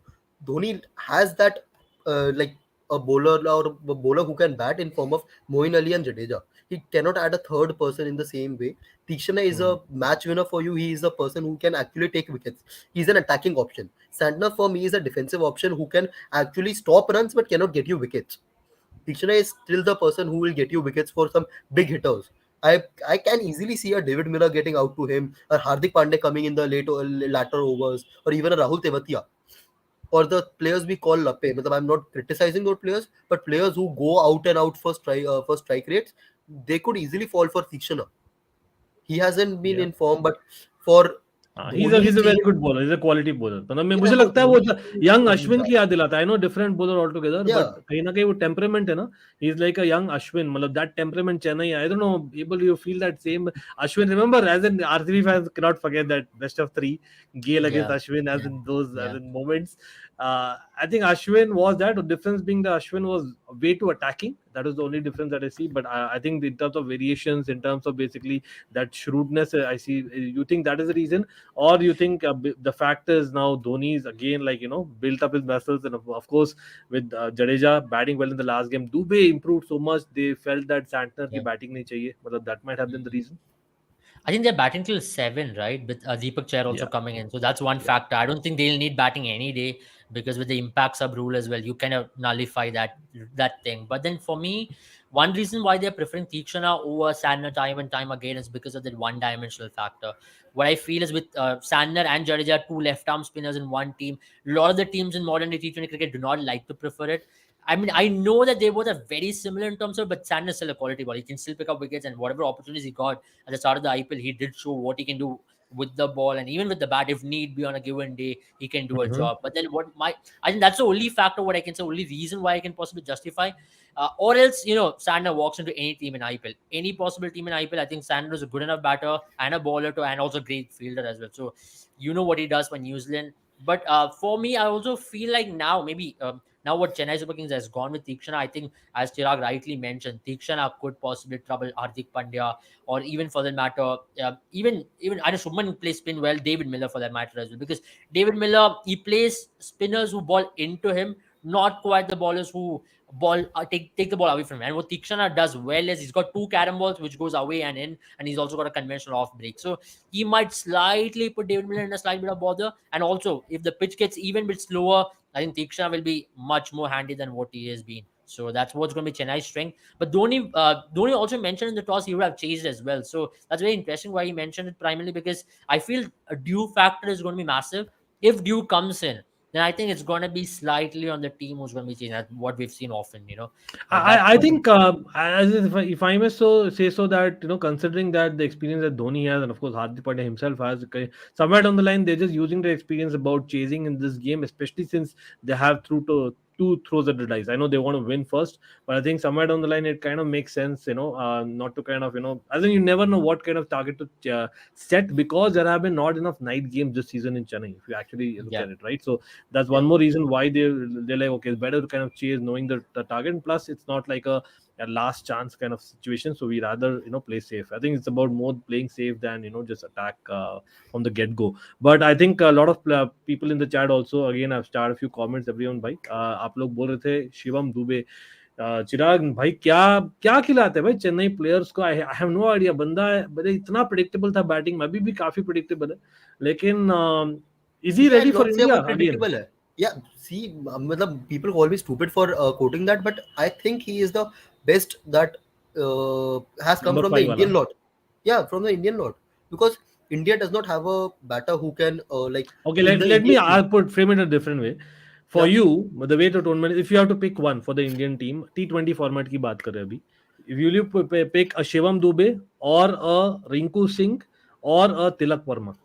Dhoni has that like a bowler who can bat in form of Moeen Ali and Jadeja. He cannot add a third person in the same way. Tikshana is a match winner for you. He is a person who can actually take wickets. He's an attacking option. Santner for me is a defensive option who can actually stop runs but cannot get you wickets. Tikshana is still the person who will get you wickets for some big hitters. I can easily see a David Miller getting out to him, or Hardik Pandey coming in the latter overs, or even a Rahul Tewatia, or the players we call Lappe. Matlab, I'm not criticizing those players, but players who go out and out for strike rates, they could easily fall for Tikshana. He hasn't been yeah in form, but for he's Dhoni's a very team, good bowler. He's a quality bowler. मतलब मैं yeah, मुझे for लगता है वो Dhoni's team, young he's Ashwin that. की याद दिलाता है. I know different bowler altogether, Yeah, but कहीं ना कहीं वो temperament है ना. He's like a young Ashwin. मतलब that temperament Chennai. I don't know. Able you feel that same Ashwin? Remember, as in RCB fans cannot forget that best of three Gale against Yeah, Ashwin as yeah, in those as yeah. in moments. I think Ashwin was that. The difference being the Ashwin was way too attacking. That is the only difference that I see. But I think in terms of variations, in terms of basically that shrewdness, I see. You think that is the reason? Or you think the fact is now Dhoni is again like built up his muscles and of course with Jadeja batting well in the last game, Dubey improved so much they felt that Santner की Yeah. batting नहीं चाहिए मतलब that might have been the reason. I think they're batting till 7, right? With Deepak Chair also Yeah, coming in. So that's one yeah. factor. I don't think they'll need batting any day because with the impact sub rule as well, you kind of nullify that thing. But then for me, one reason why they're preferring Tikshana over Sandner time and time again is because of that one dimensional factor. What I feel is with Sandner and Jadeja, two left arm spinners in one team, a lot of the teams in modern day T20 cricket do not like to prefer it. I mean, I know that they both are very similar in terms of, but Sandner is still a quality ball. He can still pick up wickets, and whatever opportunities he got at the start of the IPL, he did show what he can do with the ball and even with the bat. If need be on a given day, he can do a Mm-hmm. job. But then I think that's the only factor, what I can say, only reason why I can possibly justify. Or else, Sandner walks into any team in IPL, any possible team in IPL. I think Sandner is a good enough batter and a bowler too, and also a great fielder as well. So, you know what he does for New Zealand. But for me, I also feel like now maybe now what Chennai Super Kings has gone with Tikshana, I think as Chirag rightly mentioned, Tikshana could possibly trouble Hardik Pandya, or even for that matter, even I know Shubman plays spin well, David Miller for that matter as well, because David Miller, he plays spinners who ball into him, not quite the ballers who take the ball away from him. And what Tikshana does well is he's got two carom balls which goes away and in, and he's also got a conventional off break. So he might slightly put David Miller in a slight bit of bother. And also, if the pitch gets even bit slower, I think Tikshana will be much more handy than what he has been. So that's what's going to be Chennai's strength. But Dhoni also mentioned in the toss he would have chased as well. So that's very interesting why he mentioned it primarily, because I feel a due factor is going to be massive. If due comes in, then I think it's going to be slightly on the team who's going to be changing. That's what we've seen often, That's I what. think as if I may say so that considering that the experience that Dhoni has and of course Hardik Pandya himself has somewhere down the line they're just using the experience about chasing in this game, especially since they have through to two throws at the dice. I know they want to win first, but I think somewhere down the line it kind of makes sense, not to kind of as in you never know what kind of target to set, because there have been not enough night games this season in Chennai if you actually look Yeah. at it, right? So that's yeah. one more reason why they're like, okay, it's better to kind of chase knowing the target. And plus, it's not like a last chance kind of situation. So we rather play safe. I think it's about more playing safe than just attack from the get go. But I think a lot of people in the chat also, again, I've started a few comments. Everyone, भाई आप लोग बोल रहे थे शिवम दुबे चिराग भाई क्या क्या खिलाते हैं भाई चेन्नई प्लेयर्स को. I have no idea. बंदा है बड़े इतना प्रिडिक्टेबल था बैटिंग में, अभी भी काफी प्रिडिक्टेबल है, लेकिन is he Yeah, ready for not say India about again? predictable है. Yeah, see, people call me stupid for quoting that, but I think he is the best that has come Number from the 5 वाला. Indian lot. Yeah, from the Indian lot, because India does not have a batter who can like Okay, in the let me Indian team. I'll put frame it a different way. For Yeah, you, the way to tournament, if you have to pick one for the Indian team, T20 format की बात कर रहे हैं अभी. If you pick a Shivam Dube or a Rinku Singh or a Tilak Verma.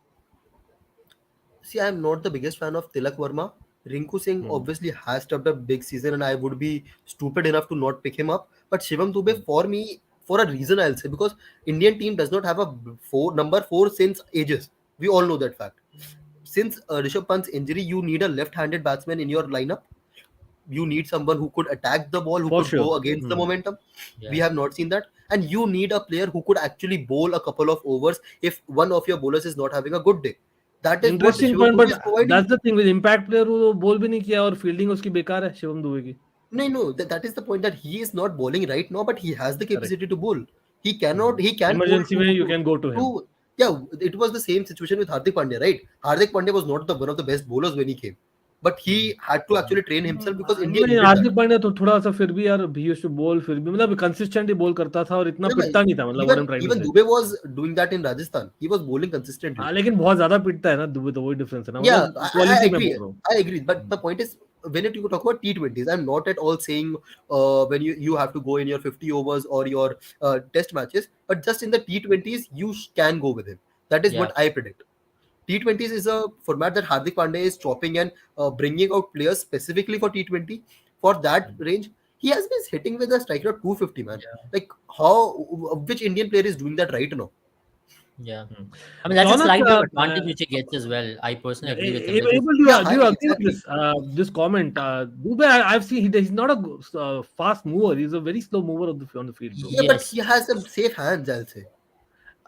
see, I'm not the biggest fan of Tilak Verma. Rinku Singh Hmm. obviously has stepped up big season, and I would be stupid enough to not pick him up. But Shivam Hmm. Dube, for me, for a reason, I'll say, because Indian team does not have a number four since ages. We all know that fact. Since Rishabh Pant's injury, you need a left-handed batsman in your lineup. You need someone who could attack the ball, who For could sure. go against the Hmm. momentum. We Yeah. have not seen that. And you need a player who could actually bowl a couple of overs if one of your bowlers is not having a good day. That is what Interesting Shivam point, Dube but is providing. that's the thing with impact player वो बोल भी नहीं किया और fielding उसकी बेकार है शिवम दुबे की. No, no, that is the point, that he is not bowling right now, but he has the Correct. capacity to bowl. Hmm. He can bowl Emergency में you can go to him. yeah, it was the same situation with Hardik Pandya, right? Hardik Pandya was not the one of the best bowlers when he came, but he had to actually train himself because India नहीं needed that. Hardik Pandya तो थोड़ा सा फिर भी यार he used to bowl फिर भी मतलब कंसिस्टेंटली बोल करता था और इतना Yeah, पिटता नहीं था मतलब what I'm trying to even say. Dube was doing that in Rajasthan. He was bowling consistently. हाँ लेकिन बहुत ज्यादा पिटता है ना दुबे तो वही डिफरेंस है ना Yeah, मतलब I क्वालिटी में agree. बोल रहा हूँ. I agree. But the point is, when you talk about T20s, I'm not at all saying when you have to go in your 50 overs or your test matches, but just in the T20s, you can go with him. That is Yeah. what I predict. T20s is a format that Hardik Pandya is chopping and bringing out players specifically for T20. For that range, he has been hitting with a striker of 250, man. Yeah. Like, which Indian player is doing that right now? Yeah. Hmm. I mean, that's a Shaunak, slight bit of advantage which he gets as well. I personally agree with him because able do Yeah, do you agree with exactly. this comment? Dube, I've seen he's not a fast mover. He's a very slow mover on the field, bro. Yeah, but yes. he has some safe hands, I'll say.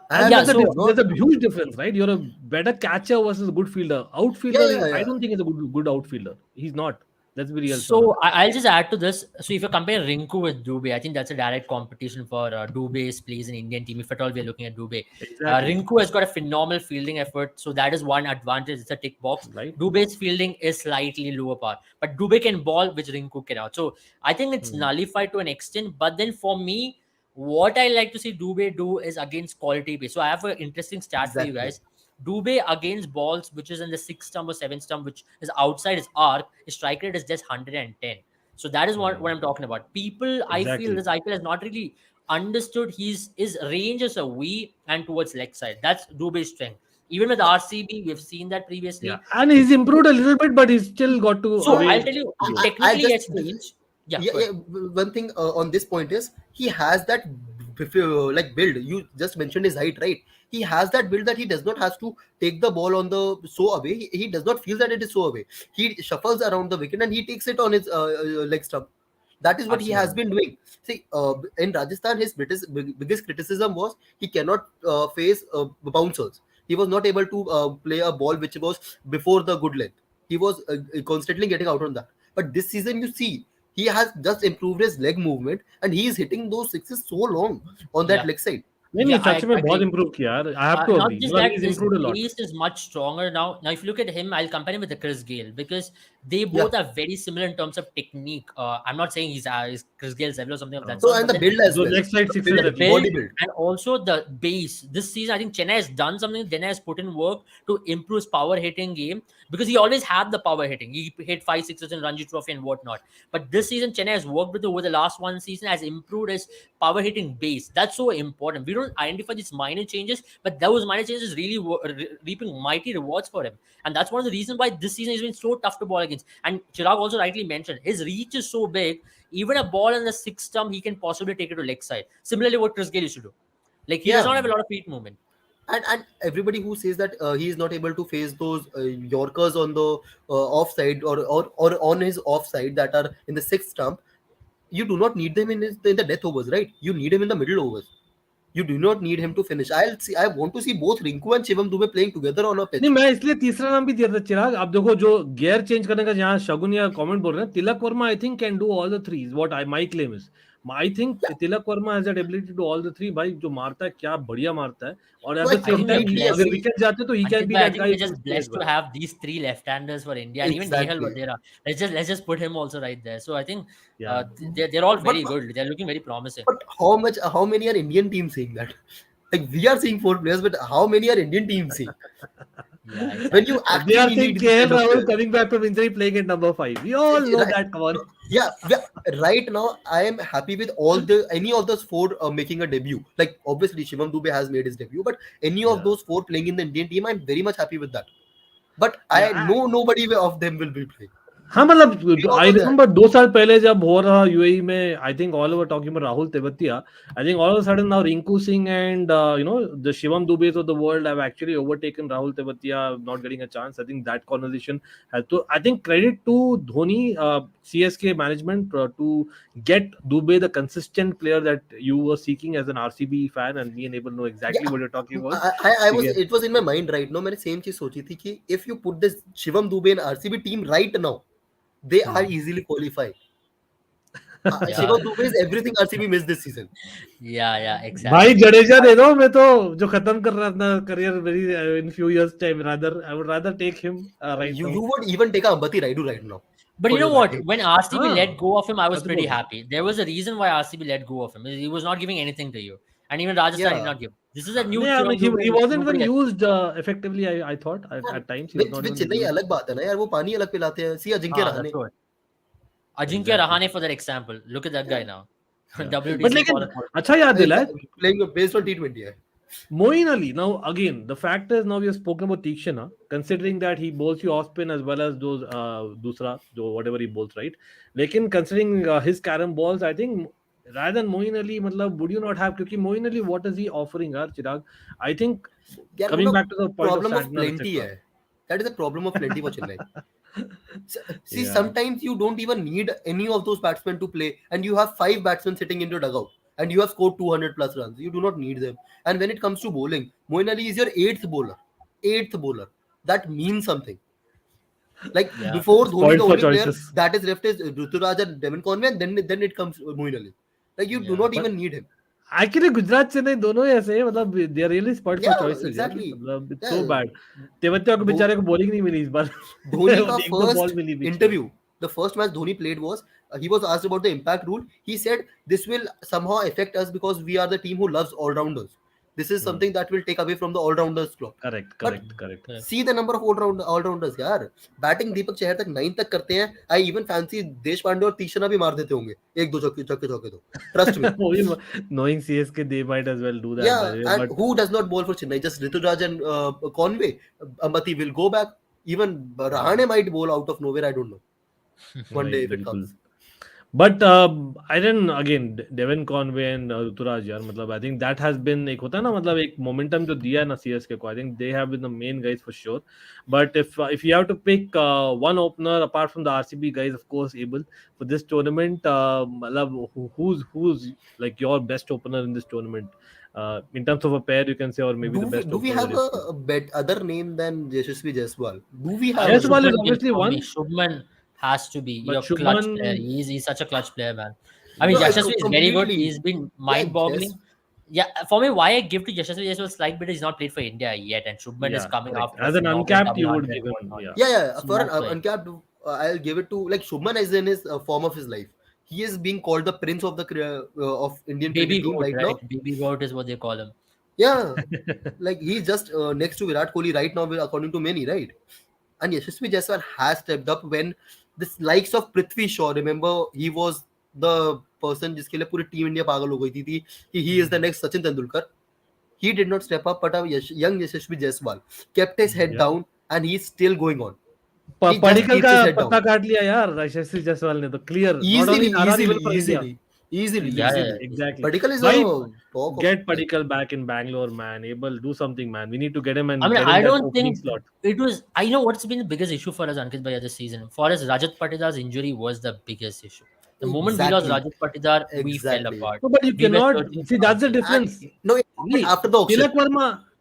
And Yeah, And so there's a huge difference, right? You're a better catcher versus a good fielder. yeah, Outfielder, yeah, I yeah. don't think he's a good outfielder. He's not. Let's be real, Shaunak. So I'll just add to this. So if you compare Rinku with Dube, I think that's a direct competition for Dube's plays in Indian team. If at all we're looking at Dube, Exactly. Rinku has got a phenomenal fielding effort, so that is one advantage. It's a tick box. Right? Dube's fielding is slightly lower power, but Dube can ball, which Rinku cannot. So I think it's Hmm. nullified to an extent. But then for me, what I like to see Dube do is against quality base. So I have an interesting stat for you Exactly. guys. Dube against balls which is in the 6th stump or 7th stump, which is outside his arc, his strike rate is just 110. So that is what I'm talking about. People, I feel Exactly. this IPL has not really understood his range is a V and towards leg side. That's Dube's strength. Even with RCB, we've seen that previously. Yeah. And he's improved a little bit, but he's still got to So away. I'll tell you, I technically, he has just changed. Yeah, yeah, go ahead. one thing on this point is he has that like build. You just mentioned his height, right? He has that build that he does not have to take the ball on the so away. He does not feel that it is so away. He shuffles around the wicket and he takes it on his leg stump. That is what he has been doing. See, in Rajasthan, his biggest criticism was he cannot face bouncers. He was not able to play a ball which was before the good length. He was constantly getting out on that. But this season, you see, he has just improved his leg movement and he is hitting those sixes so long on that Yeah. leg side. नहीं नहीं Yeah, such I में बहुत agree. Improve किया यार. I have to Not agree. just मतलब that, he's his improved a lot. base is much stronger now. Now, if you look at him, I'll compare him with the Chris Gale because they both are very similar in terms of technique. I'm not saying he's Chris Gale's level or something of that So, sort. and But the then build as So well. next side The sixes build, at least. body build. and also the base. This season, I think Chennai has done something. Chennai has put in work to improve his power hitting game because he always had the power hitting. He hit 5 6s in Ranji Trophy and whatnot. But this season, Chennai has worked with over the last one season, has improved his power hitting base. That's so important. We don't identify these minor changes, but those minor changes really reaping mighty rewards for him. And that's one of the reasons why this season has been so tough to ball against. And Chirag also rightly mentioned his reach is so big. Even a ball in the 6th stump, he can possibly take it to leg side. Similarly, what Chris Gale used to do. Like he does Yeah. not have a lot of feet movement. And everybody who says that he is not able to face those Yorkers on the offside or on his offside that are in the sixth stump, you do not need them in the death overs, right? You need him in the middle overs. You do not need him to finish. I want to see both Rinku and Shivam Dube playing together on a pitch. नहीं मैं इसलिए तीसरा नाम भी दिया था चिराग. आप देखो जो गियर चेंज करने का जहाँ शगुन या कमेंट बोल रहे हैं Tilak Varma I think can do all the threes what I my claim is I think Tilak Verma has that ability to do all the three. भाई जो मारता है क्या बढ़िया मारता है, और at No, I the I same think we're time completely अगर blessed. agree. wicket जाते तो he can Ankit be bhai, I that think guy we're who just plays blessed to well. have these three left-handers for India, and even Nehal Exactly. Vadera. Let's just put him also right there. So I think Yeah. they're all But very good. They're looking very promising. how many are Indian teams saying that? Like we are seeing 4 players, but how many are Indian teams saying? Yeah, When you exactly. They are actually saying need this KL kind of Rahul players. coming back from injury playing at number 5. We all know Right. that. Come on. Yeah, right now I am happy with any of those four making a debut. Like obviously Shivam Dube has made his debut, but any of Yeah. those four playing in the Indian team, I'm very much happy with that. But I Yeah. know nobody of them will be playing. हाँ We मतलब all I know that. Remember 2 साल पहले जब हो रहा UAE में, I think all over talking about Rahul Tewatia. I think all of sudden now Rinku Singh and the Shivam Dubeys of the world have actually overtaken Rahul Tewatia, not getting a chance. I think that conversation has to, I think credit to Dhoni CSK management to get Dubey the consistent player that you were seeking as an RCB fan, and me and Abel know exactly Yeah, what you're talking about. I was Again, it was in my mind right now. मैंने same चीज सोची थी कि if you put this Shivam Dube in RCB team right now, they are easily qualifying. Yeah, Shivam Dube is everything RCB missed this season. yeah, भाई exactly. Jadeja दे दो, मैं तो जो खत्म कर रहा था career very in few years time, rather I would rather take him right You now. you would even take a Ambati Raidu right now But for you know your what? batting. When RCB हाँ, let go of him, I was मैं तो pretty बोल रहा हूँ. happy. There was a reason why RCB let go of him. He was not giving anything to you, and even Rajasthan did Yeah. not give. This is a new नहीं, I mean, Shivam Dube he which wasn't even nobody has. used effectively. I thought at times he was not With even Chennai used. अलग बात है ना यार, वो पानी अलग पिलाते हैं. See Ajinkya Ah, Rahane. that's what. Ajinkya Exactly. Rahane for that example. Look at that guy Yeah. now. Yeah. But WTC लेकिन qualifier. अच्छा याद दिलाए, Playing based on T20 है. Moeen Ali. Now again, the fact is now we have spoken about Tikshana, considering that he bowls you off spin as well as those dusra, whatever he bowls, right? Lekin considering his carom balls, I think rather than Moeen Ali, matlab, would you not have? Because Moeen Ali, what is he offering, Chirag? I think यार वो coming ना back to the point of problem of Santner, plenty etc. है. That is a problem of plenty for Chennai. See, Yeah, sometimes you don't even need any of those batsmen to play, and you have 5 batsmen sitting in your dugout, and you have scored 200 plus runs. You do not need them. And when it comes to bowling, Moeen Ali is your eighth bowler. Eighth bowler. That means something. Like Yeah. before Dhoni, point the for only player choices. that is left is Ruturaj and Devon Conway, and then it comes Moeen Ali. Like you do Yeah. not But even need him. Actually Gujarat Chennai दोनों ही ऐसे हैं, मतलब they are really spot for Yeah, choices यार, exactly. मतलब it's so Yeah, bad. Tewatia को Dho- बेचारे को बॉलिंग नहीं मिली इस बार. Dhoni ka एक दो बॉल first मिली बीच में. interview, the first match Dhoni played was he was asked about the impact rule. He said this will somehow affect us because we are the team who loves all rounders. This is something that will take away from the all rounders club. Correct But correct correct. Correct. see the number of all rounders यार. Batting Deepak Chahar तक 9 तक करते हैं. I even fancy देश पांडे और तीक्ष्णा भी मार देते होंगे. एक दो चौके चौके चौके तो. Trust me. Knowing CSK, they might as well do that. Yeah, By the way, and but who does not bowl for Chennai? Just Rituraj and Conway. Ambati will go back. Even Rahane might bowl out of nowhere. I don't know. One day right, if it बिल्कुल. comes. But I didn't again Devon Conway and Ruturaj यार, मतलब I think that has been एक होता है ना, मतलब एक momentum जो दिया है ना CSK को. I think they have been the main guys for sure. But if you have to pick one opener apart from the RCB guys, of course, Abel, for this tournament, मतलब who's like your best opener in this tournament? In terms of a pair, you can say, or maybe the best Do we opener have that you've seen. a other name than Yashasvi Jaiswal? Do we have? Jaiswal is Shubman gives obviously for me. one, Shubman has to be but your clutch player. Shubman, He's such a clutch player, man. I mean, No, I Yashasvi is very good. completely. He's been Yeah, mind-boggling. Yeah, for me, why I give to Yashasvi is a slight bit. He's not played for India yet, and Shubman is yeah, coming correct. after As a an phenomenal uncapped, double you would hundred give and him, whatnot. yeah. Yeah. So For an that's why. uncapped, I'll give it to like Shubman is in his form of his life. He is being called the prince of the of Indian Baby cricket team goat, right right? now. Baby goat is what they call him. Yeah, like he's just next to Virat Kohli right now, according to many, right? And Yashasvi Jaiswal has stepped up when this likes of Prithvi Shaw. Remember, he was the person जिसके लिए पूरी team India पागल हो गई थी कि he is the next Sachin Tendulkar. He did not step up, but young Yashasvi Jaiswal kept his head Yeah. down and he's still going on. He just Padikkal keeps का his head पत्ता down. काट लिया यार यशस्वी जायसवाल ने तो, clear not only in RR even for India. Easily. Yeah, Exactly. Padikkal is Bhai, a talk of get Padikkal back in Bangalore, man. Able, do something, man. We need to get him and I mean, get I in that don't opening think slot. it was. I know what's been the biggest issue for us, Ankit Bhaiya, this season. For us, Rajat Patidar's injury was the biggest issue. The moment we lost Exactly. Rajat Patidar, we fell Exactly. apart. No, but you We were cannot searching see. for That's the answers. difference. And no, it happened See, after the auction.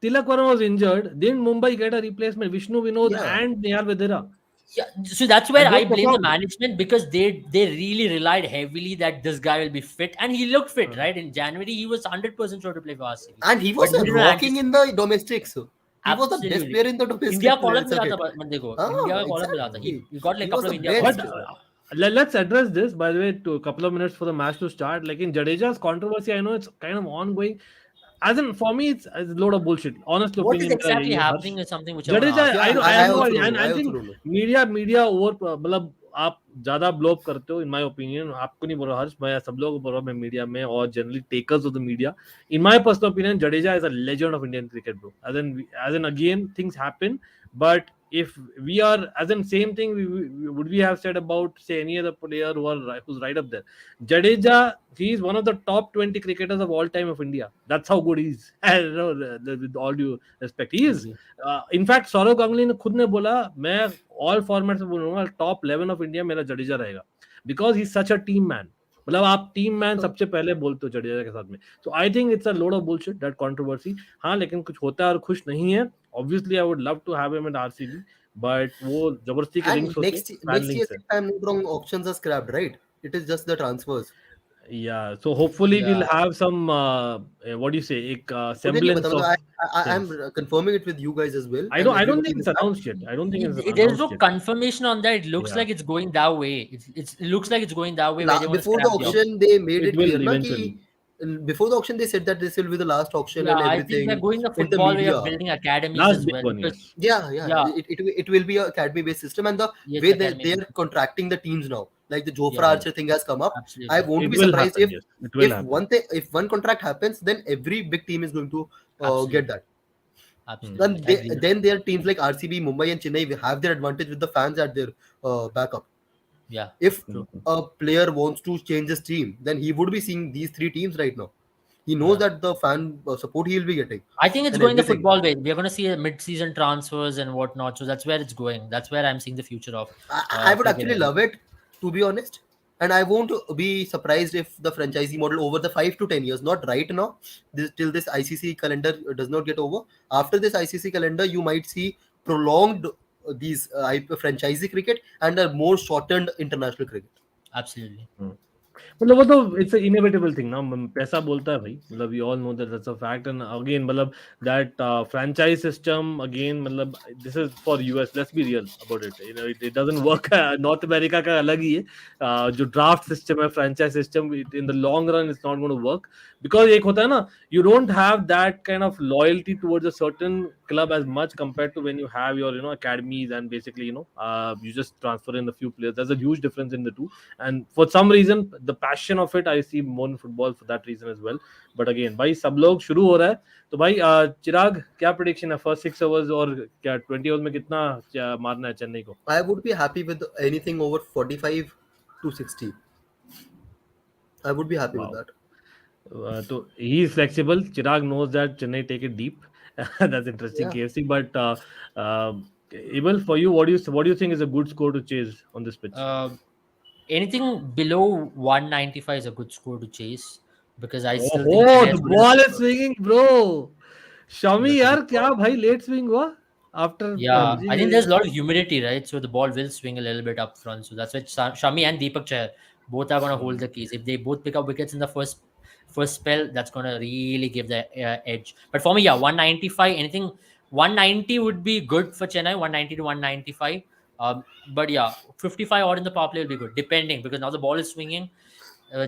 Tilak Verma was injured. Didn't Mumbai get a replacement? Vishnu Vinod Yeah. and Nehal Vedera. Yeah, so that's where And I they blame the performed. management, because they really relied heavily that this guy will be fit, and he looked fit, right? In January, he was 100% sure to play for RCB, And he but was we didn't rocking in anticipate. the domestics. He was the best Absolutely, player in the India domestic collar players मिला था circuit. बंदे को, Ah, India का collar मिला था. exactly. He got like He a was couple the of India But calls best. too. let's address this, by the way, to a couple of minutes for the match to start. Like in Jadeja's controversy, I know it's kind of ongoing. As in, for me, it's a load of bullshit. Honest What is opinion, मेरा exactly यही है, Harsh. happening is something which I want to Jadeja, ask Yeah, you. I have I no also idea, don't and know. I I also think don't know. Media over, मतलब आप ज्यादा ब्लोप करते हो in my opinion. आपको नहीं बोल रहा हर्ष, मैं सब लोगों को बोल रहा हूँ, मैं मीडिया में और generally takers of the media. In my personal opinion, Jadeja is a legend of Indian cricket, bro. As in again, things happen, but if we are, as in same thing, would we have said about, say, any other player who's right up there? Jadeja, he is one of the top 20 cricketers of all time of India. That's how good he is. I don't know, with all due respect, he is. Agree. In fact Sourav Ganguly ने खुद ने बोला, मैं all format में बोलूंगा top 11 of India मेरा जडेजा रहेगा, because he such a team man. मतलब आप टीम मैन सबसे पहले बोलते हो जडेजा के साथ में. So I think it's a load of bullshit, that controversy. हाँ, लेकिन कुछ होता है और खुश नहीं है. Obviously I would love to have him in RCB, but वो जबरदस्ती के And लिंक्स होते हैं, फैन next year, लिंक्स है. if I'm not wrong, auctions are scrapped, right? It is just the transfers. Yeah, so hopefully we'll Yeah. have some what do you say, एक मुझे नहीं semblance पता, of मतलब I'm things. confirming it with you guys as well, I and don't I don't everybody think in it's the chat. announced yet. I don't think it's There's no announced yet. confirmation on that. It looks Yeah, like it's going that way. It looks like it's going that way, where they want to Before the scrap the auction. auction, they made it it will clear, na, eventually. कि before the auction they said that this will be the last auction Yeah, and I think they're everything going the in the football way media. of building academies Last as big well, one, because yes. Yeah, yeah, it will be a academy based system, and the yes, way academy, they're contracting the teams now, like the Jofra yeah, Archer thing has come up. I absolutely, won't It be will surprised happen. Yes, it will happen. if one contract happens, then every big team is going to get absolutely, that. absolutely, Then agree. then their teams like RCB, Mumbai, and Chennai will have their advantage with the fans at their backup. Yeah, If true. a player wants to change his team, then he would be seeing these three teams right now. He knows Yeah. that the fan support he will be getting I think it's and going the everything. football way. We're going to see a mid-season transfers and whatnot. So that's where it's going. That's where I'm seeing the future of I would cricket. actually love it, to be honest. And I won't be surprised if the franchisee model over the 5 to 10 years, not right now, till this ICC calendar does not get over. After this ICC calendar, you might see prolonged these franchisee cricket and a more shortened international cricket. Absolutely. मतलब वो तो it's inevitable thing ना. पैसा बोलता है भाई, मतलब we all know that that's a fact. And again, मतलब दैट फ्रेंचाइज सिस्टम, अगेन, मतलब this is for US. Let's be real about it. You know, it doesn't work. North America का अलग ही है. जो ड्राफ्ट सिस्टम है, franchise system, in the long run it's not going to work, because एक होता है ना, you don't have that kind of loyalty towards a certain club as much compared to when you have your, you know, academies, and basically, you know, you just transfer in a few players. There's a huge difference in the two, and for some reason the passion of it I see more in football for that reason as well. But again, भाई सब लोग शुरू हो रहा है, तो भाई चिराग, क्या प्रेडिक्शन है फर्स्ट 6 ओवर्स, और क्या 20 ओवर्स में कितना मारना है चेन्नई को? I would be happy with anything over 45 to 60. I would be happy with Wow. that. So he is flexible. Chirag knows that Chennai take it deep. That's interesting, Yeah. KFC. But Abel, for you, what do you think is a good score to chase on this pitch? Anything below 195 is a good score to chase, because I still think Oh, Chennai the is going ball to. is swinging, bro. Shami, That's a यार good क्या call. भाई late swing हुआ after Yeah, PUBG I think there's a lot of humidity, right? So the ball will swing a little bit up front. So that's why Shami and Deepak Chahar both are going to hold the keys. If they both pick up wickets in the first spell, that's going to really give the edge. But for me, yeah, 195, anything 190 would be good for Chennai, 190 to 195. But yeah, 55 odd in the power play will be good, depending, because now the ball is swinging.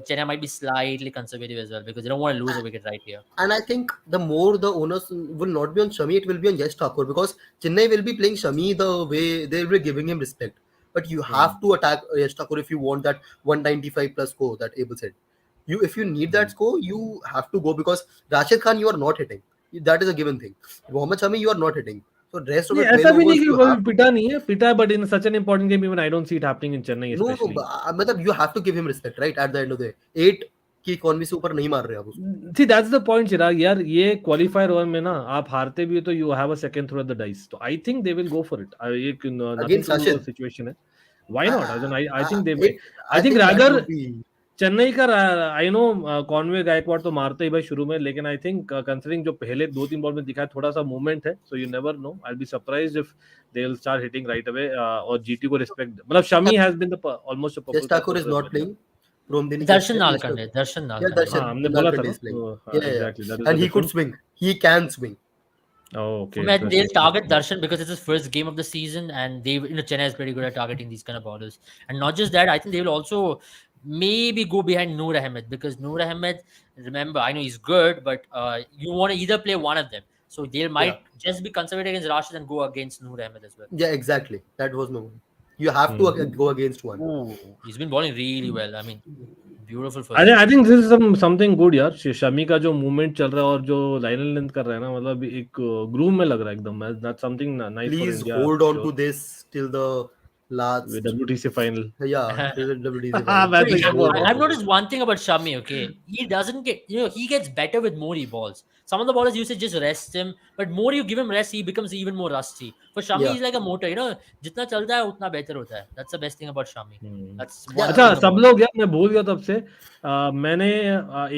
Chennai might be slightly conservative as well, because they don't want to lose a wicket right here. And I think the more the onus will not be on Shami, it will be on Yash Thakur, because Chennai will be playing Shami the way they will be giving him respect. But you have to attack Yash Thakur if you want that 195 plus score that Abel said. If you need that score, you have to go, because Rashid Khan you are not hitting. That is a given thing. Mohammad Shami you are not hitting. So rest of the 12 ऐसा भी नहीं overs कि you कोई have to. पिटा नहीं है, पिटा, but in such an important game even I don't see it happening in Chennai No, especially. मतलब you have to give him respect, right? At the end of the day, 8 की economy से ऊपर नहीं मार रहे आप उसको. See, that's the point, चिराग. यार ये क्वालिफायर ओवर में ना आप हारते भी हो तो you have a second throw at the dice. तो I think they will go for it. ये nothing Against to do with Rashid. the situation है. Why not? I think they I may. I think that rather would be Chennai का I know Conway Gaikwad तो मारते ही भाई शुरू में, लेकिन I think considering जो पहले 2-3 बॉल में दिखाया थोड़ा सा मूवमेंट है, so you never know, I will be surprised if they will start hitting right away, और जीटी को रिस्पेक्ट, मतलब Shami has been the almost a Yes, purple Thakur is not playing. Romdini just Darshan played. He's Nalkande, Darshan yeah, Nalkande. Darshan. हाँ हमने बोला था Nalkande ना, is playing. तो Yeah, yeah, exactly that is and the he could difference. swing. He can swing. Okay They'll interesting. target Darshan because it's his first game of the season, and Chennai is pretty good at targeting these kind of bowlers. And not just that, I think they will also maybe go behind Noor Ahmed, because Noor Ahmed, remember, I know he's good, but you want to either play one of them. So they might just be conservative against Rashid and go against Noor Ahmed as well. Yeah, exactly. That was my point. You have to go against one. Oh, he's been bowling really well. I mean, beautiful for अरे him. I think this is something good यार. शमी का जो movement चल रहा है और जो line length कर रहा है ना, मतलब एक ग्रूम में लग रहा है एकदम. That's something nice for Please India. hold on to this till the last. WTC final. Yeah, till the WTC हाँ final. मैं But तो Please ये बोल hold रहा on I've to noticed this. one thing about Shami, okay? He doesn't get, he gets better with more he balls. Some of the ballers used to just rest him, but more you give him rest, he becomes even more rusty. For Shami, Yeah. he's like a motor, जितना चलता है उतना बेहतर होता है. That's the best thing about Shami. That's Yeah, one अच्छा thing सब about लोग यार, मैं भूल गया तब से. मैंने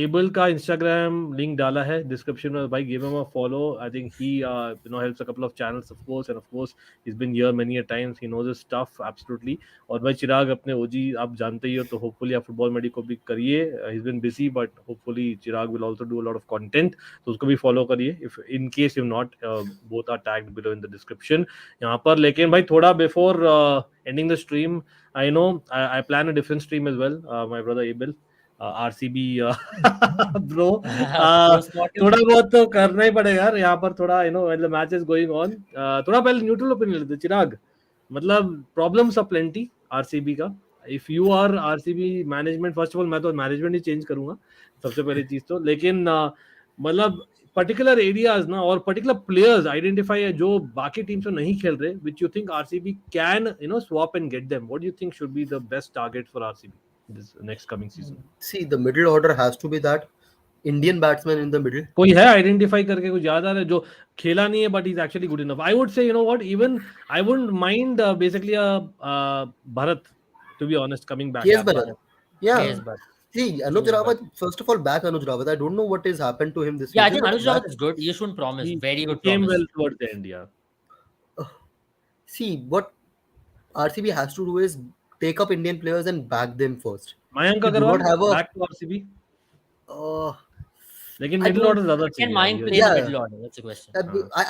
एबल का इंस्टाग्राम लिंक डाला है डिस्क्रिप्शन में भाई. Give him a follow. I think he helps a couple of channels of course, and of course he has been here many a times. He knows his stuff absolutely. और भाई चिराग अपने ओजी आप जानते ही हो, तो होपफुली आप फुटबॉल मेडी को भी करिए. He has been busy but hopefully Chirag will also do a lot of content, तो उसको भी फॉलो करिए if in case you not. Both are tagged below in the description यहाँ पर. लेकिन भाई थोड़ा before ending the stream, I know I plan a different stream as well. My brother Abel, RCB bro. Post-mortem. थोड़ा बहुत तो करना ही पड़ेगा यार यहाँ पर. थोड़ा when the match is going on, थोड़ा पहले न्यूट्रल ओपिनियन लेते चिराग. मतलब प्रॉब्लम्स आर प्लेंटी आरसीबी का. If you are RCB management, first of all मैं तो मैनेजमेंट ही चेंज करूंगा सबसे पहली चीज तो. लेकिन मतलब पर्टिकुलर एरियाज ना और पर्टिकुलर प्लेयर्स आइडेंटिफाई है जो बाकी टीम से नहीं खेल रहे, which you think RCB can swap and get them. What do you think should be the best target for RCB this next coming season? See, the middle order has to be that Indian batsman in the middle. कोई है identify करके कुछ याद आ रहा है जो खेला नहीं है but is actually good enough? I would say what, even I wouldn't mind basically Bharat, to be honest, coming back. Yes, Bharat. Yeah. Yes, but See, Anuj Rawat, first of all, back Anuj Rawat. I don't know what has happened to him this yeah, I season. think but Anuj Rawat is good. Yashwant promise, very good came promise. well towards the end, yeah. See, what RCB has to do is take up Indian players and back them first. Mayank We do Agarwal not have a. Back to RCB, Uh, लेकिन I middle don't- order ज्यादा Can चाहिए. mind play in Yeah. the middle order? That's the question.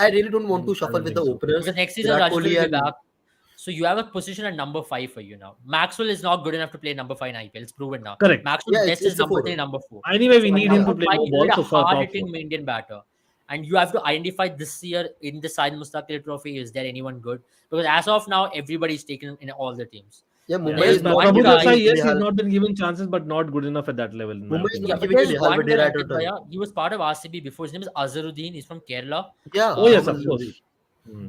I really don't want to I shuffle don't with the think so. openers. Because next season Virat Rashid Kohli will be and- back. So you have a position at number 5 for you now. Maxwell is not good enough to play number 5 in IPL. It's proven now. Correct. Maxwell's Yeah, best it's is a number four. 3, number 4. Anyway, we So need at him to number play 5, more you balls. need So a for top hard-hitting four. Indian batter. And you have to identify this year in the Syed Mustaq Ali Trophy, is there anyone good? Because as of now, everybody's taken in all the teams. Yeah, Mumbai There's is not one Prabhu guy- Desai, yes, he's Nihal. not been given chances, but not good enough at that level. In my Mumbai is opinion. Yeah, not but giving there's Nihal one guy, Vadera at a Ankit time. Bhaiya, he was part of RCB before. His name is Azharuddin. He's from Kerala. Yeah. Oh yes, of Mohammed course. Azharuddin.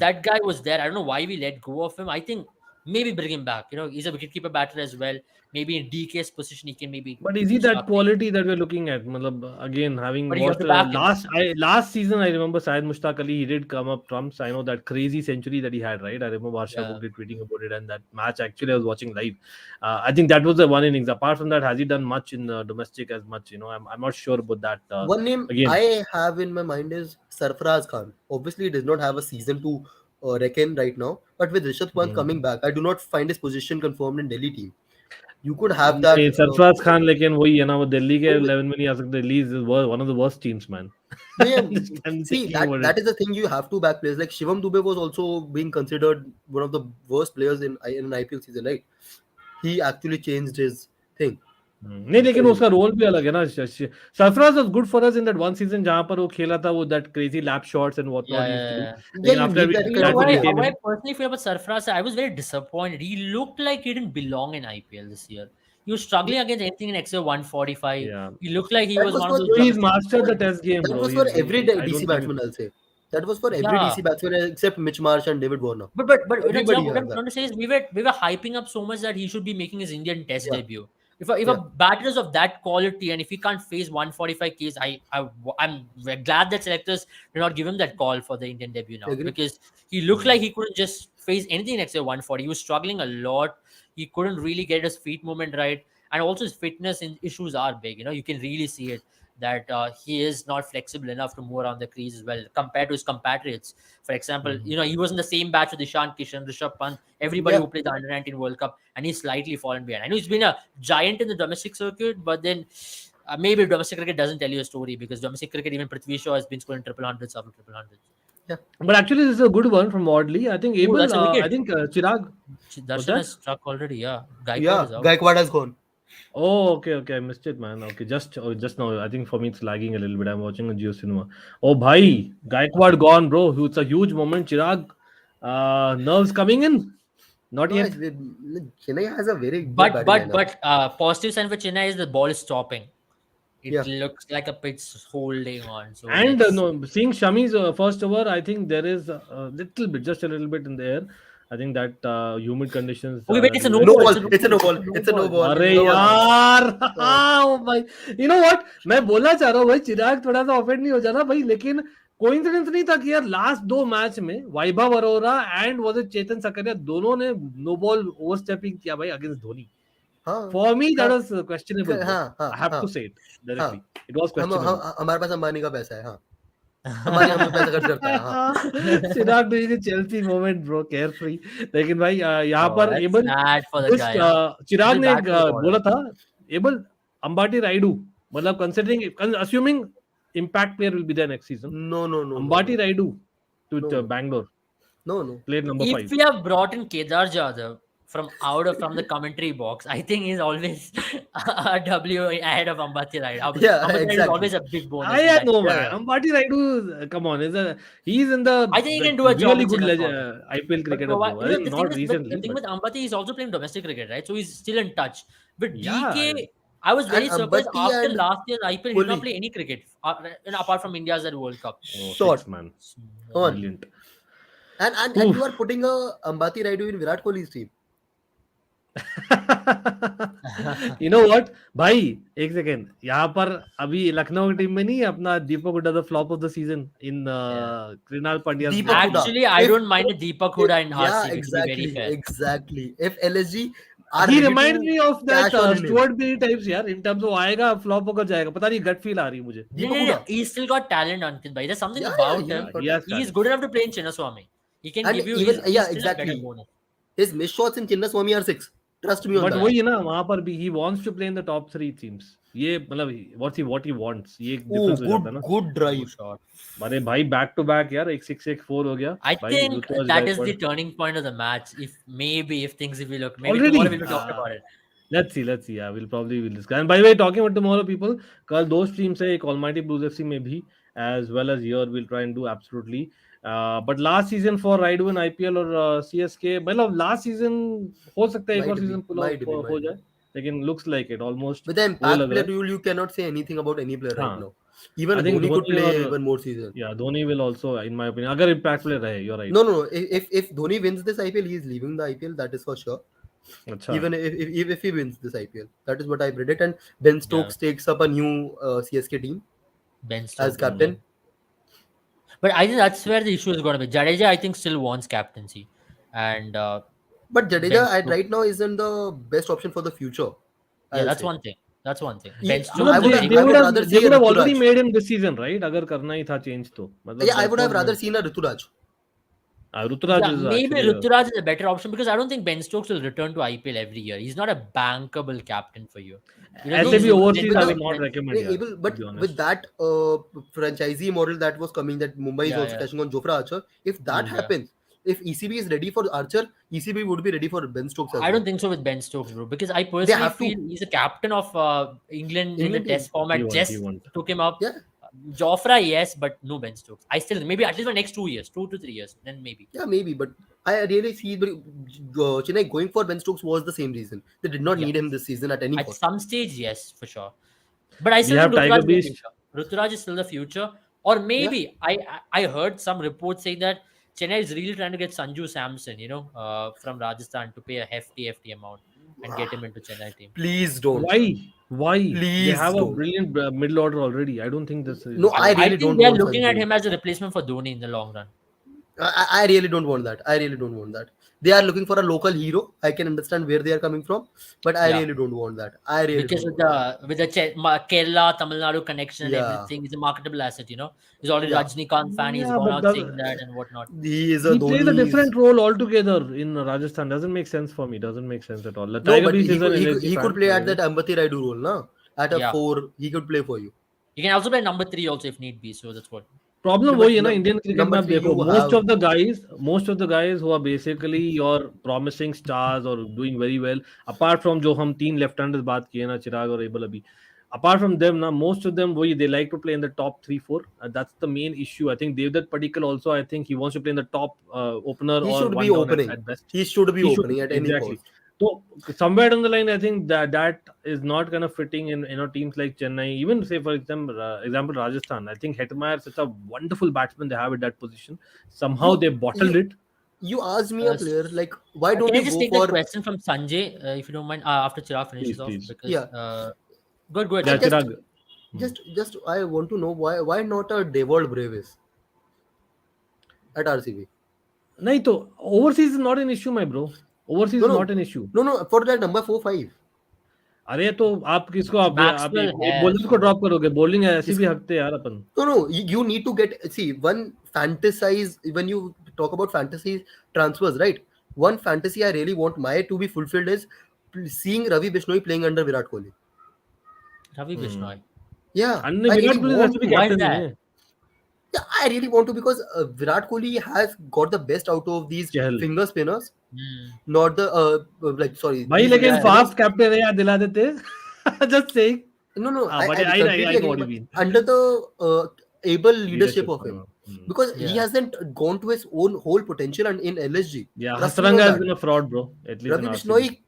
That guy was there. I don't know why we let go of him. I think maybe bring him back. He's a wicketkeeper batter as well. Maybe in DK's position, he can maybe. But is he that start quality that we're looking at? Matlab, again, having But you have watched to back him. last season, I remember Syed Mushtaq Ali, he did come up trumps. I know that crazy century that he had, right? I remember Varsha Yeah. did tweeting about it, and that match actually I was watching live. I think that was the one innings. Apart from that, has he done much in domestic as much? I'm not sure about that. One name again. I have in my mind is Sarfaraz Khan. Obviously, he does not have a season to reckon right now. But with Rishabh Pant coming back, I do not find his position confirmed in Delhi team. You could have that. नहीं, सरफराज खान लेकिन वही है ना, वो दिल्ली के 11 में नहीं आ सकते. Delhi is one of the worst teams, man. Yeah, I'm see, thinking about that it. is the thing. You have to back players. Like Shivam Dube was also being considered one of the worst players in an IPL season, right? He actually changed his thing. नहीं, लेकिन उसका role भी अलग है ना. Sarfaraz was good for us in that one season जहां पर वो खेला था, वो that crazy lap shots and what not he used to do. Yeah, Lekin you after need we that did You know that, what we I, retained how I him. personally feel about Sarfaraz? I was very disappointed. He looked like he didn't belong in IPL this year. He was struggling against anything in excess of 145. Yeah. He looked like he That was was one of for- those. So he's domestic mastered the bowlers. test game, That bro. was for every I don't DC think batsman, I'll say. That was for every Yeah. DC batsman except Mitch Marsh and David Warner. But Everybody what has I'm that. trying to say is we were hyping up so much that he should be making his Indian Test Yeah. debut. If a batter is of that quality and if he can't face 145 Ks, I'm glad that selectors did not give him that call for the Indian debut now, Agree. because he looked like he couldn't just face anything next to 140. He was struggling a lot. He couldn't really get his feet movement right. and also his fitness issues are big. You can really see it that he is not flexible enough to move around the crease as well compared to his compatriots. For example, he was in the same batch with Ishan, Kishan, Rishabh Pant, everybody Yeah. who played the Under 19 World Cup, and he's slightly fallen behind. I know he's been a giant in the domestic circuit, but then maybe domestic cricket doesn't tell you a story, because domestic cricket, even Prithvi Shaw has been scoring triple hundreds after triple hundreds. But actually, this is a good one from Wadley. I think Oh, that's Abel. a wicket. I think Chirag. What's Darshan that? has struck already. Yeah, Gaikwad Yeah, is out. Gaikwad has gone. Oh, okay. I missed it, man. Okay, just now. I think for me it's lagging a little bit. I'm watching a Geo Cinema. Oh, bhai, Gaikwad gone, bro. It's a huge moment. Chirag, nerves coming in. Not No, yet. Chennai has a very good But batting lineup. positive sign for Chennai is the ball is stopping. It Yeah. looks like a pitch holding on. So And let's no, seeing Shami's first over, I think there is a little bit, just a little bit in the air. I think that humid conditions. Okay, wait, that it's a is no very- No ball, ball. It's a no ball. It's a no ball. अरे No ball. यार oh भाई you know what मैं बोलना चाह रहा हूँ भाई चिराग थोड़ा सा ऑफेंड नहीं हो जाना भाई लेकिन कोइंसिडेंस नहीं था कि यार लास्ट 2 मैच में वैभव अरोरा एंड वाज इट चेतन सकरिया दोनों ने नो बॉल ओवरस्टेपिंग किया भाई अगेंस्ट धोनी हाँ फॉर मी दैट हाँ वाज क्वेश्चनेबल हाँ हाँ आई हैव हाँ टू से इट डायरेक्टली इट वाज हम क्वेश्चनेबल हमारे पास अंबानी का पैसा है. हाँ, अंबानी हम पे पैसा खर्च करता है. हाँ. Chirag doing Chelsea moment bro care free लेकिन भाई यहाँ Oh, पर that's able sad for the this guy. Huh? Chirag Feel ने bad for the bowler. बोला था एबल अंबाटी राइडू मतलब considering assuming impact player will be there next season No. Ambati Raidu to No. Bangalore No. played number If 5 we have brought in Kedar Jadhav from the commentary box, I think he's always a W ahead of Ambati, right? Yeah, Ambati is exactly. always a big bonus. I in that know team. man Ambati Raidu come on he's in the I think he can do a job really in good Singapore. IPL But cricketer provi- bro. I think not the recently thing but with Ambati, he's also playing domestic cricket, right? So he's still in touch. But yeah DK, I was very And surprised Ambati after and last year's IPL, he did not Kohli. play any cricket apart from India's at World Cup. oh, Short. 6 man Come on. brilliant And Oof. you are putting a Ambati Raidu in Virat Kohli's team. you know what भाई एक second यहाँ पर अभी लखनऊ की team में नहीं है अपना Deepak Hooda the flop of the season in Krunal Pandya Deepak Huda. Actually, I If- don't mind a Deepak Huda in Yeah, RCB, to be very fair. exactly. If LSG are he ready reminds to me of that cash on him. Stuart Beattie types यार in terms of आएगा flop होकर जाएगा पता नहीं gut feel आ रही है मुझे Deepak No, Huda. he's still got talent, Ankit bhai. There's something Yeah, about yeah, him. but he has He's talent. good enough to play in Chinnaswamy. He can And give you even- he's yeah, still a exactly. better bonus. His missed shots in Chinnaswamy are 6. Trust me on but that. वही है ना वहां पर भी he wants to play in the top 3 teams ये मतलब what he wants ये एक Oh, डिफरेंस हो जाता है ना good drive. Shot. अरे भाई बैक टू बैक यार एक 6 एक 4 हो गया I भाई think Rituraj that is the Gaikwad turning point of the match. If we look, maybe Already? tomorrow we'll talk about it. let's see yeah we'll discuss and by the way talking about tomorrow people कल दो streams है एक Almighty Blues FC में भी as well as here we'll try and do absolutely but last season for Raidu in IPL और CSK मतलब last season हो सकता है एक और Might be, season pull might off be, हो might जाए लेकिन looks like it almost With the वो impact लग रहा player है rule, you cannot say anything about any player right हाँ. now. Even I think Dhoni could Dhoni play और- one more season. yeah Dhoni will also in my opinion अगर impact player रहे you're right No. If Dhoni wins this IPL, he is leaving the IPL. That is for sure. अच्छा Even if he wins this IPL, that is what I predict. And Ben Stokes takes up a new CSK team Ben as Stokes. captain. But I think that's where the issue is going to be. Jadeja, I think, still wants captaincy, and But Jadeja Ben at Stokes. right now isn't the best option for the future. yeah, I'll that's say. one thing. That's one thing. Yeah, Ben I Stokes. would- is I very would good. rather they see would have already Ruturaj. made him this season right अगर करना ही था change तो मतलब Yeah, I would have that's rather what seen a Rituraj. Ruturaj Yeah, is maybe actually Ruturaj is a better option because I don't think Ben Stokes will return to IPL every year. He's not a bankable captain for you. ऐसे he's भी a- overseas I with would the- not recommend Yeah, यार, able, to but be honest. with that franchisee model that was coming, that Mumbai is Yeah, also yeah. catching on Jofra Archer. If that Yeah. happens, if ECB is ready for Archer, ECB would be ready for Ben Stokes as I well. don't think so with Ben Stokes, bro. Because I personally have to. feel he's a captain of England in the England team. Test format. He won't, Just he won't. took him up. Yeah. Joffre, yes, but no Ben Stokes. I still maybe at least for next 2 years, 2 to 3 years, then maybe. Yeah, maybe, but I really see Chennai going for Ben Stokes was the same reason. They did not Yeah. need him this season at any At point. some stage, yes, for sure. But I still have think Tiger Ruturaj is the Beast. future. Ruturaj is still the future. Or maybe I heard some reports saying that Chennai is really trying to get Sanju Samson, from Rajasthan to pay a hefty amount and get him into Chennai team. Please don't. Why they Please have a don't. brilliant middle order already I don't think this is No, I I really think don't they are want looking at Sanju. him as a replacement for Dhoni in the long run. I really don't want that. I really don't want that. They are looking for a local hero. I can understand where they are coming from, but I Yeah. really don't want that. I really Because don't with want that. the Kerala Tamil Nadu connection and Yeah, everything, it's a marketable asset. He's already yeah. Rajnikant fan. He's Yeah, gone but out saying that and whatnot. He is a he plays a Dhoni's. different role altogether in Rajasthan. Doesn't make sense for me. Doesn't make sense at all. The No, Tiger but Beast he is an could LSG he could fan, play by the at that way. Ambati Raidu role, na? At a Yeah, four, he could play for you. he can also play number 3 also if need be. So that's what. Problem Yeah, वही but है ना Indian cricket में number आप three देखो you most have. Of the guys who are basically your promising stars और doing very well apart from जो हम तीन लेफ्ट हैंडर्स बात किए ना चिराग और एबल अभी apart from them now most of them they like to play in the top 3 4 that's the main issue. I think Devdutt Padikkal also I think he wants to play in the top opener He or should be one down opening. at best. He should be He should opening at any exactly. cost. So somewhere down the line I think that is not kind of fitting in teams like Chennai, even say for example Rajasthan. I think Hetmeyer is such a wonderful batsman they have at that position. Somehow You they you bottled it. you asked me a Uh, player like, why can don't I you just go take that for? question from Sanjay, if you don't mind, after Chirag Please, finishes off? please. Because Yeah, good, good, I Yeah, Sanjay. just Chirag. Hmm. just I want to know why not a Devold Braves at RCB? नहीं तो overseas is not an issue my bro. Overseas No, is no, not an issue. no, for that number 4 5. अरे तो आप किसको आप Maxwell एक है, bowler को so ड्रॉप करोगे बॉलिंग ऐसी Is भी हकते हैं यार अपन. no, you need to get, see, one fantasize when you talk about fantasy transfers, right? One fantasy I really want my to be fulfilled is seeing Ravi Bishnoi playing under Virat Kohli. Ravi Hmm. Bishnoi. Yeah, अन्य I really Virat Kohli want वैसे भी to. Why is captain नहीं that? है. Yeah, I really want to because Virat Kohli has got the best out of these Chahal finger spinners, Hmm. not the like, sorry, भाई these leg लेकिन Yeah, spinners. Fast captain है याद दिला देते. Just saying. No, no, But I I completely know agree. what you But mean. under the able leadership Leadership. of him, Hmm. because he yeah. hasn't gone to his own whole potential and in LSG. Yeah, Trust me on Hasaranga has that. been a fraud, bro. At least in Ravi RCB. Bishnoi,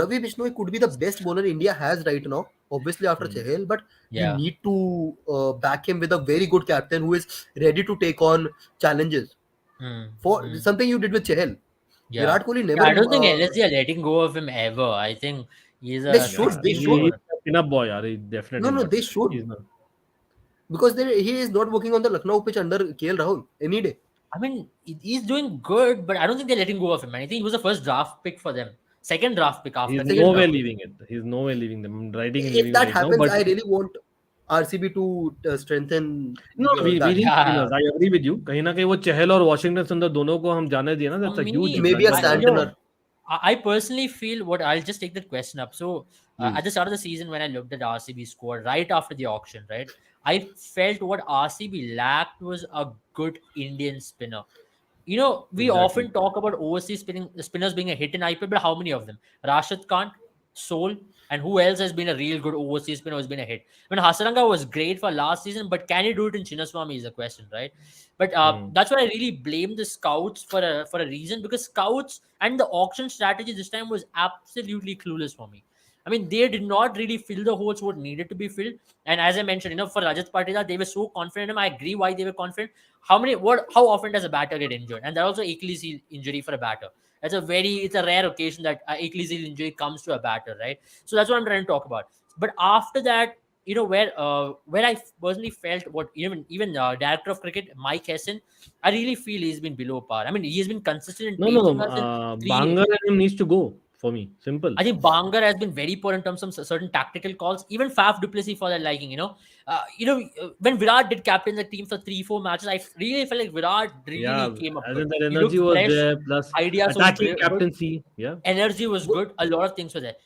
Ravi Bishnoi could be the best bowler India has right now, obviously after Hmm. Chahal, but you Yeah. need to back him with a very good captain who is ready to take on challenges. Hmm. For Hmm. something you did with Chahal, Yeah. Virat Kohli Yeah, never. I don't think LSG are letting go of him ever. I think he's They a should. Yeah, They supreme should. he's bowler. a pin-up boy. Yaar. He's No, definitely no, not. they should He's not. because he is not working on the Lucknow pitch under KL Rahul any day. I mean, he's doing good, but I don't think they're letting go of him. I think he was the first draft pick for them, second draft pick He's after Second KL nowhere draft Rahul. pick. leaving it. He's nowhere leaving them. I'm writing and If leaving that right now. happens, But I really want RCB to strengthen no, we that. need Yeah, spinners. I agree with you. कहीं ना कहीं वो चहल और Washington सुंदर दोनों को हम जाने दिए ना. for That's a huge me, Maybe a advantage I for you us. Santner. know I personally feel what I'll just take that question up. So at Please. the start of the season, when I looked at RCB squad right after the auction, right, I felt what RCB lacked was a good Indian spinner. We Exactly. often talk about overseas spinners being a hit in IPL, but how many of them? Rashid Khan, Soul, and who else has been a real good overseas spinner who's been a hit? I mean, Hasaranga was great for last season, but can he do it in Chinnaswamy is a question, right? But Hmm. that's why I really blame the scouts for a reason, because scouts and the auction strategy this time was absolutely clueless for me. I mean, they did not really fill the holes what needed to be filled. And as I mentioned, for Rajat Patidar, they were so confident. And I agree why they were confident. How often does a batter get injured? And that also Achilles heel injury for a batter. It's a rare occasion that Achilles heel injury comes to a batter, right? So that's what I'm trying to talk about. But after that, where I personally felt what even director of cricket Mike Hessen, I really feel he's been below par. I mean, he's been consistent in No, no, pacing no. us in three. Bangar and him needs to go for me. Simple. I think Bangar has been very poor in terms of certain tactical calls. Even Faf Duplessis for that liking, when Virat did captain the team for 3 4 matches, I really felt like Virat Yeah, really came up as good. in that He energy looked was fresh, there, plus ideas was attacking good, captaincy. Yeah. energy was Wo- good. A lot of things were there.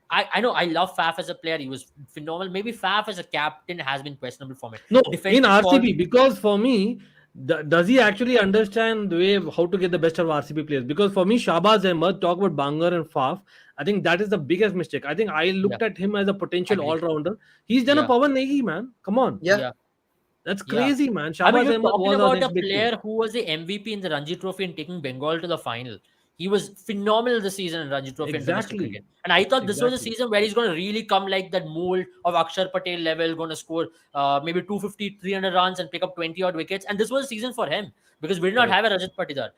I know I love Faf as a player. He was phenomenal. Maybe Faf as a captain has been questionable for me. No, in Defensive calls, RCB, because for me, does he actually understand the way how to get the best of RCB players? Because for me, Shahbaz Ahmed, talk about Bangar and Faf, I think that is the biggest mistake. I think I yeah, looked at him as a potential agree. all-rounder. He's done a Yeah, power Negi, man. Come on. Yeah, yeah. That's Yeah. crazy, man. I mean, Shahbaz you're Ahmed talking was our about a next big thing. player who was the MVP in the Ranji Trophy and taking Bengal to the final. He was phenomenal this season in Ranji Trophy and domestic Exactly. cricket. And I thought this was a Exactly. season where he's going to really come like that mold of Akshar Patel level, going to score maybe 250, 300 runs and pick up 20 odd wickets. And this was a season for him because we did not have Correct. a Rajat Patidar.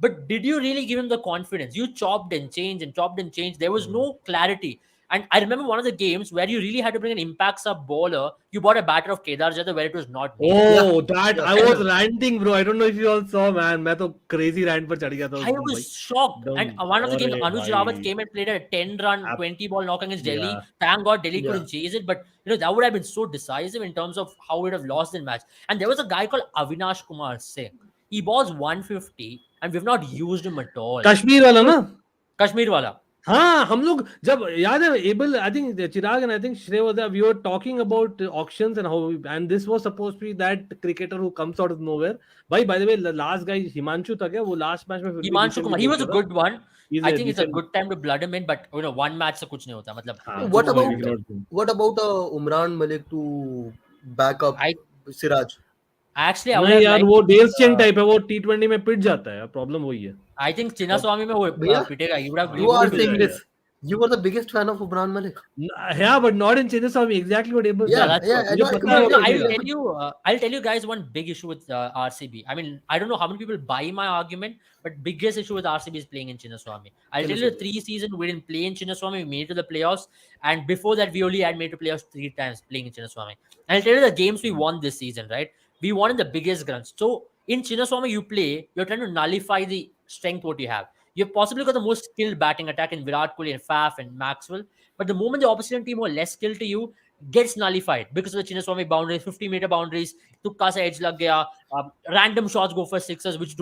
But did you really give him the confidence? You chopped and changed and chopped and changed. There was Mm. no clarity. And I remember one of the games where you really had to bring an impact sub bowler. You bought a batter of Kedar Jadhav where it was not needed. Oh, Yeah. that Yeah. I was ranting, bro. I don't know if you all saw, man. मैं तो crazy rant पर चढ़ गया था उस I दिन भाई. was shocked. And एकदम one of the games, अरे Anuj Rawat भाई. came and played a 10-run, Ab- 20-ball knock against Delhi. Yeah. Thank God Delhi Yeah. couldn't chase it. But that would have been so decisive in terms of how we'd have lost the match. And there was a guy called Avinash Kumar Singh. He balls 150, and we've not used him at all. Kashmir वाला ना. Kashmir wala. हाँ हम लोग जब याद है able I think Chirag and I think Shrey was we were talking about auctions and how and this was supposed to be that cricketer who comes out of nowhere भाई by the way last guy Himanshu था क्या वो last match में फिर भी Himanshu decent Kumar, he bowler was a था. good one. He's I a think it's a decent- good time to blood him in, but one match से कुछ नहीं होता. मतलब हाँ, What कुछ नहीं, about- we cannot do. What about Umran Malik to back up I Siraj? actually I would नहीं have यार liked, वो डेल चेन टाइप है वो टी20 में पिट जाता है प्रॉब्लम वही है. I think Chinnaswamy में वो भैया, पिटेगा. He would have. You are good saying idea. this. You were the biggest fan of Umran Malik. Yeah, but not in Chinnaswamy. Exactly what Abel Yeah, said. yeah, I मुझे know, I पता है वो completely No, पिटेगा. I'll tell you guys one big issue with RCB. I mean, I don't know how many people buy my argument, but biggest issue with RCB is playing in Chinnaswamy. I'll tell you the 3 seasons we didn't play in Chinnaswamy, we made it to the playoffs, and before that we only had made it to playoffs 3 times playing in Chinnaswamy. And I'll tell you the games we won this season, right? We won in the biggest grounds. So in Chinnaswamy you play, you're trying to nullify the strength what you have. You've possibly got the most skilled batting attack in Virat Kohli and Faf and Maxwell. But the moment the opposition team who are less skilled to you gets nullified because of the Chinnaswamy boundaries, 50-meter boundaries, tukka se edge lag gaya, random shots go for sixes, which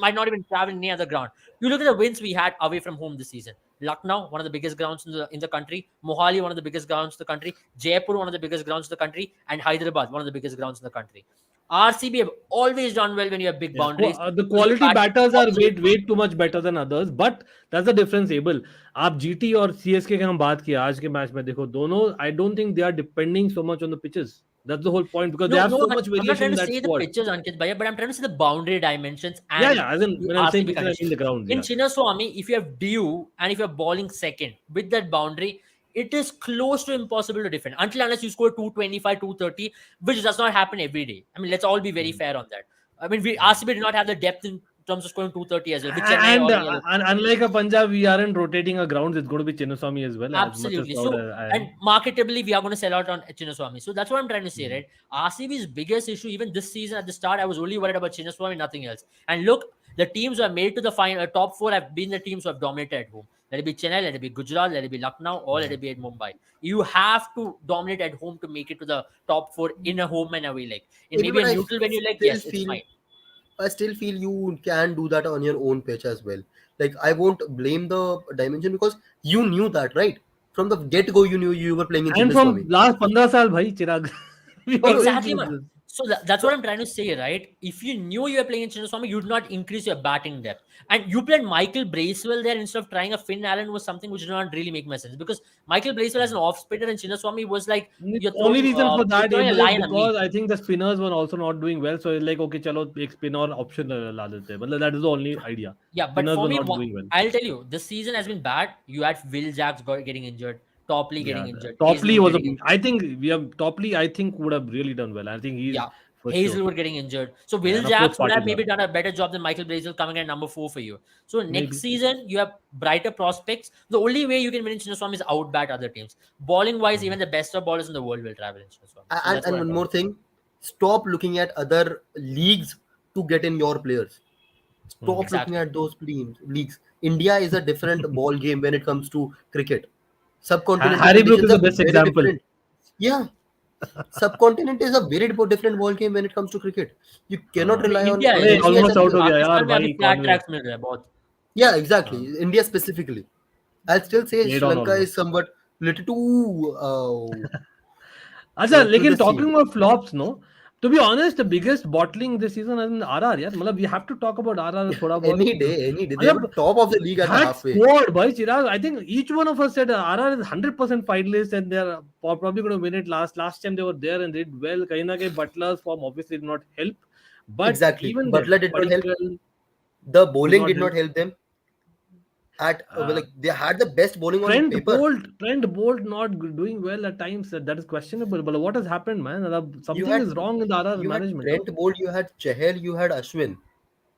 might not even travel in any other ground. You look at the wins we had away from home this season. Lucknow, one of the biggest grounds in the country. Mohali, one of the biggest grounds in the country. Jaipur, one of the biggest grounds in the country. And Hyderabad, one of the biggest grounds in the country. RCB have always done well when you have big boundaries. The quality batters are way too much better than others, but that's the difference. Abel, आप GT और CSK की हम बात किया आज के match में देखो दोनों. I don't think they are depending so much on the pitches. That's the whole point because they have so much I'm not variation trying in to that say squad. the pitches, Ankit Bhaiya, but I'm trying to say the boundary dimensions. And Yeah. As in, when I'm saying RCB pitches, I mean the ground. in Yeah. Chinnaswamy, if you have due and if you're bowling second with that boundary, it is close to impossible to defend unless you score 225, 230, which does not happen every day. I mean, let's all be very fair on that. I mean, RCB did not have the depth in terms of scoring 230 as well. Which Chennai And, or any other- and unlike a Punjab, we aren't rotating our grounds. It's going to be Chinnaswamy as well. Absolutely. So, and marketably, we are going to sell out on Chinnaswamy. So that's what I'm trying to say, right? RCB's biggest issue, even this season at the start, I was only worried about Chinnaswamy, nothing else. And look, the teams who have made it to the final, top 4 have been the teams who have dominated at home. Let it be Chennai, let it be Gujarat, let it be Lucknow, or let it be at Mumbai. You have to dominate at home to make it to the top 4 in a home and away leg. In maybe But a I neutral venue leg, still yes, it's feel- fine. I still feel you can do that on your own pitch as well. Like I won't blame the dimension because you knew that, right? From the get go, you knew you were playing in And from Chinnaswamy. last 15 साल भाई चिराग. We always Exactly, do man. this. So that's what I'm trying to say, right? If you knew you were playing in Chinnaswamy, you'd not increase your batting depth. And you played Michael Bracewell there instead of trying a Finn Allen was something which did not really make much sense. Because Michael Bracewell as an off spinner and Chinnaswamy was like The you're only reason for that throwing a is lion at me. because I think the spinners were also not doing well. So it's like, okay, chalo, एक spinner option ला देते हैं. मतलब that is the only idea. Yeah, but Spinners for were me, not doing well. I'll tell you, this season has been bad. You had Will Jacks getting injured, Topley getting injured. Topley Hazelwood was getting injured. I think we have Topley. I think would have really done well. I think he's for sure. Hazelwood getting injured. So Will and of Jacks course would have Patil. maybe done a better job than Michael Bracewell coming at number 4 for you. So next Maybe. season, you have brighter prospects. The only way you can win in Chinnaswamy is outbat other teams. Bowling wise, even the best of ballers in the world will travel in Chinnaswamy. So And, that's and what one I'm more thing, stop looking at other leagues to get in your players. Stop Exactly. looking at those leagues. India is a different ball game when it comes to cricket. Subcontinent Harry Brook is conditions the are best very example. different. Yeah. Subcontinent is a very different ball game when it comes to cricket. You cannot rely on India Hey, is almost out हो गया Pakistan यार में अभी भाई flat Conway. tracks मिल रहे हैं बहुत. Yeah, exactly. India specifically. I'll still say Played Sri on Lanka almost. is somewhat little too अच्छा to लेकिन the talking scene. about flops, no. To be honest, the biggest bottling this season has been RR. यार मतलब we have to talk about RR थोड़ा बहुत. any day. They were top of the league at the That halfway. squad, by Chirag, I think each one of us said RR is 100% finalist and they're probably going to win it. Last time they were there and did well. कहीं ना कहीं Butler's form obviously did not help. But Exactly. even Butler then, did not help. Padikkal, The bowling not did not help them. Like they had the best bowling on paper. Trent Bolt not doing well at times. That is questionable. But what has happened, man? Something had- is wrong in the RR You had management. Trent Bolt, you had Chahal, you had Ashwin,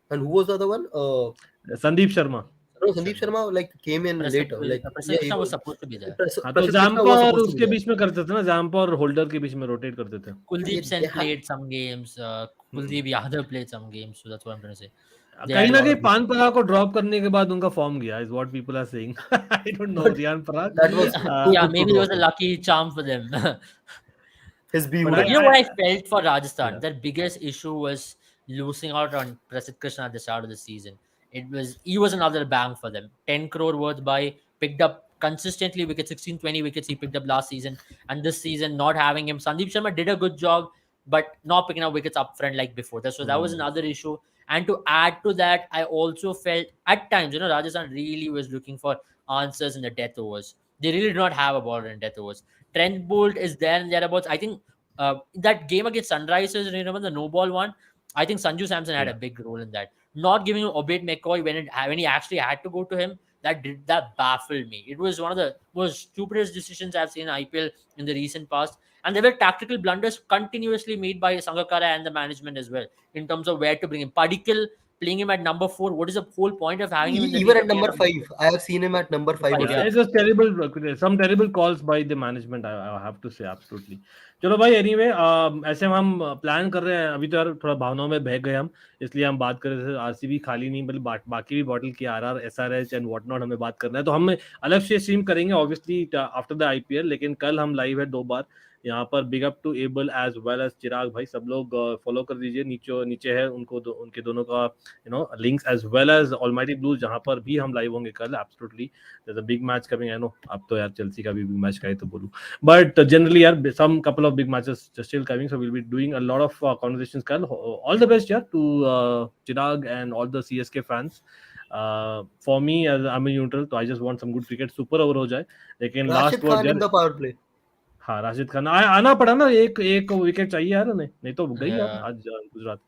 and who was the other one? Sandeep Sharma. No, Sandeep Sharma like came in later. Like Prasanth yeah, he Krishna was was. supposed to be there. हाँ तो Prasidh Krishna Zampa was और supposed to be उसके there. बीच में करते थे ना, Zampa और holder के बीच में रोटेट करते थे. Kuldeep They Sen had played some games. Kuldeep Yadav played some games. So that's what I'm trying to say. They कहीं had a ना lot कहीं of. पान पराग को ड्रॉप करने के बाद उनका फॉर्म गया is what people are saying. I don't know but Riyan Parag. that was too Yeah, good to maybe it was drop a him. lucky charm for them. His But Bihuda. You know what I felt for yeah. Rajasthan? Their biggest issue was losing out on Prasidh Krishna at the start of the season. He was another bang for them. 10 crore worth buy, picked up consistently wickets, 16, 20 wickets he picked up last season. And this season, not having him. Sandeep Sharma did a good job, but not picking up wickets up front like before. So that was another issue. And to add to that, I also felt at times, Rajasthan really was looking for answers in the death overs. They really do not have a bowler in death overs. Trent Bolt is there and thereabouts. I think that game against Sunrisers, remember the no ball one? I think Sanju Samson had Yeah. a big role in that. Not giving him Obed McCoy when he actually had to go to him, that baffled me. It was one of the most stupidest decisions I've seen in IPL in the recent past. And there were tactical blunders continuously made by Sangakkara and the management as well in terms of where to bring him. Padikal playing him at number 4. What is the whole point of having him in the Even team at to be a number number 5, 4? I have seen him at number 5 or Five, Yeah, yeah. it 6. was terrible. Some terrible calls by the management. I have to say absolutely. चलो भाई anyway ऐसे हम plan कर रहे हैं. अभी तो यार थोड़ा भावनाओं में बह गए हम, इसलिए हम बात कर रहे थे आरसीबी खाली नहीं बल्कि बाकी भी बॉटल की RR SRH and what not हमें बात करना है. तो हम अलग से स्ट्रीम करेंगे ऑब्वियसली आफ्टर द आईपीएल, लेकिन कल हम लाइव है 2 बार यहाँ पर. Big up to able as well as Chirag भाई, सब लोग फॉलो कर दीजिए. नीचे नीचे है उनके दोनों का links as well as Almighty Blues, जहाँ पर भी हम लाइव होंगे कल. Absolutely there's a big match coming. I know अब तो यार चेल्सी का भी बिग मैच का है तो बोलूं, but generally यार some couple of big matches just still coming, so we'll be doing a lot of conversations कल. All the best यार to Chirag and all the CSK fans. For me as I'm a neutral, तो I just want some good cricket, super over हो जाए. लेकिन Rashid last word Khan in यार, the power play. हाँ राशिद खान आना पड़ा ना. एक विकेट चाहिए यार उन्हें, नहीं तो गई यार Yeah. आज गुजरात.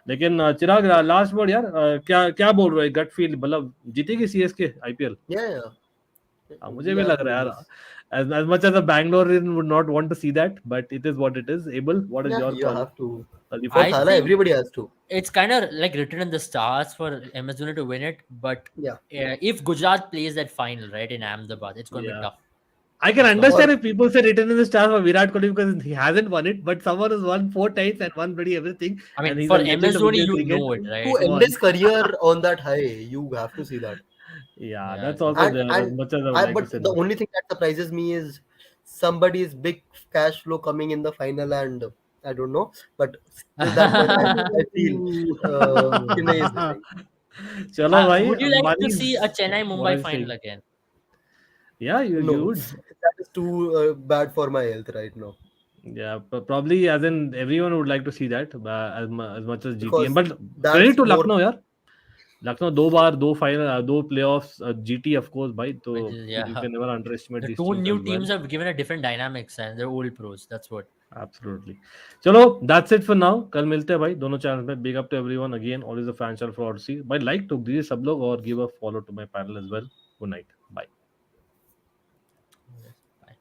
लेकिन चिराग लास्ट वर्ड यार, क्या क्या बोल रहे हो? गट फील मतलब जीतेगी सीएसके आईपीएल? Yeah. मुझे We भी are लग रहा है doing यार. this. As much as a Bangalore would not want to see that, but it is what it is. Abel, what is Yeah, your you call? have to. The For I first, Thala, think everybody has to. it's kind of like written in the stars for MS Dhoni to win it. But Yeah. if Gujarat plays that final, right, in Ahmedabad, it's going to be yeah. tough. I can It's gonna understand Or if people say written in the stars for Virat Kohli because he hasn't won it, but someone has won 4 times and won bloody everything, I and mean, he's for a legend MS of Dhoni, Indian you cricket. know it, to right? Come end on. his career on that high, you have to see that. Yeah, Yeah, that's also exactly. there. As And much as I would like to but say the no. only thing that surprises me is somebody's big cash flow coming in the final, and I don't know, but till that point, I feel Chennai is winning. चलो भाई, Would you like to see a Manish, Chennai what are Mumbai you final saying? again? Yeah, you No, would. that is too bad for my health right now Yeah, probably as in everyone would like to see that as much as GTM. because But credit that's to more. Lucknow यार. लखनऊ 2 बार 2 final 2 playoffs, GT of course भाई, तो Which is, you yeah, can never underestimate the these two teams new as well. teams have given a different dynamics and they're old pros. That's what. Absolutely. चलो that's it for now. कल मिलते हैं भाई दोनों channel पे. Big up to everyone again. Always a fan channel for Odyssey. भाई like to दीजिए सब लोग और give a follow to my panel as well. Good night.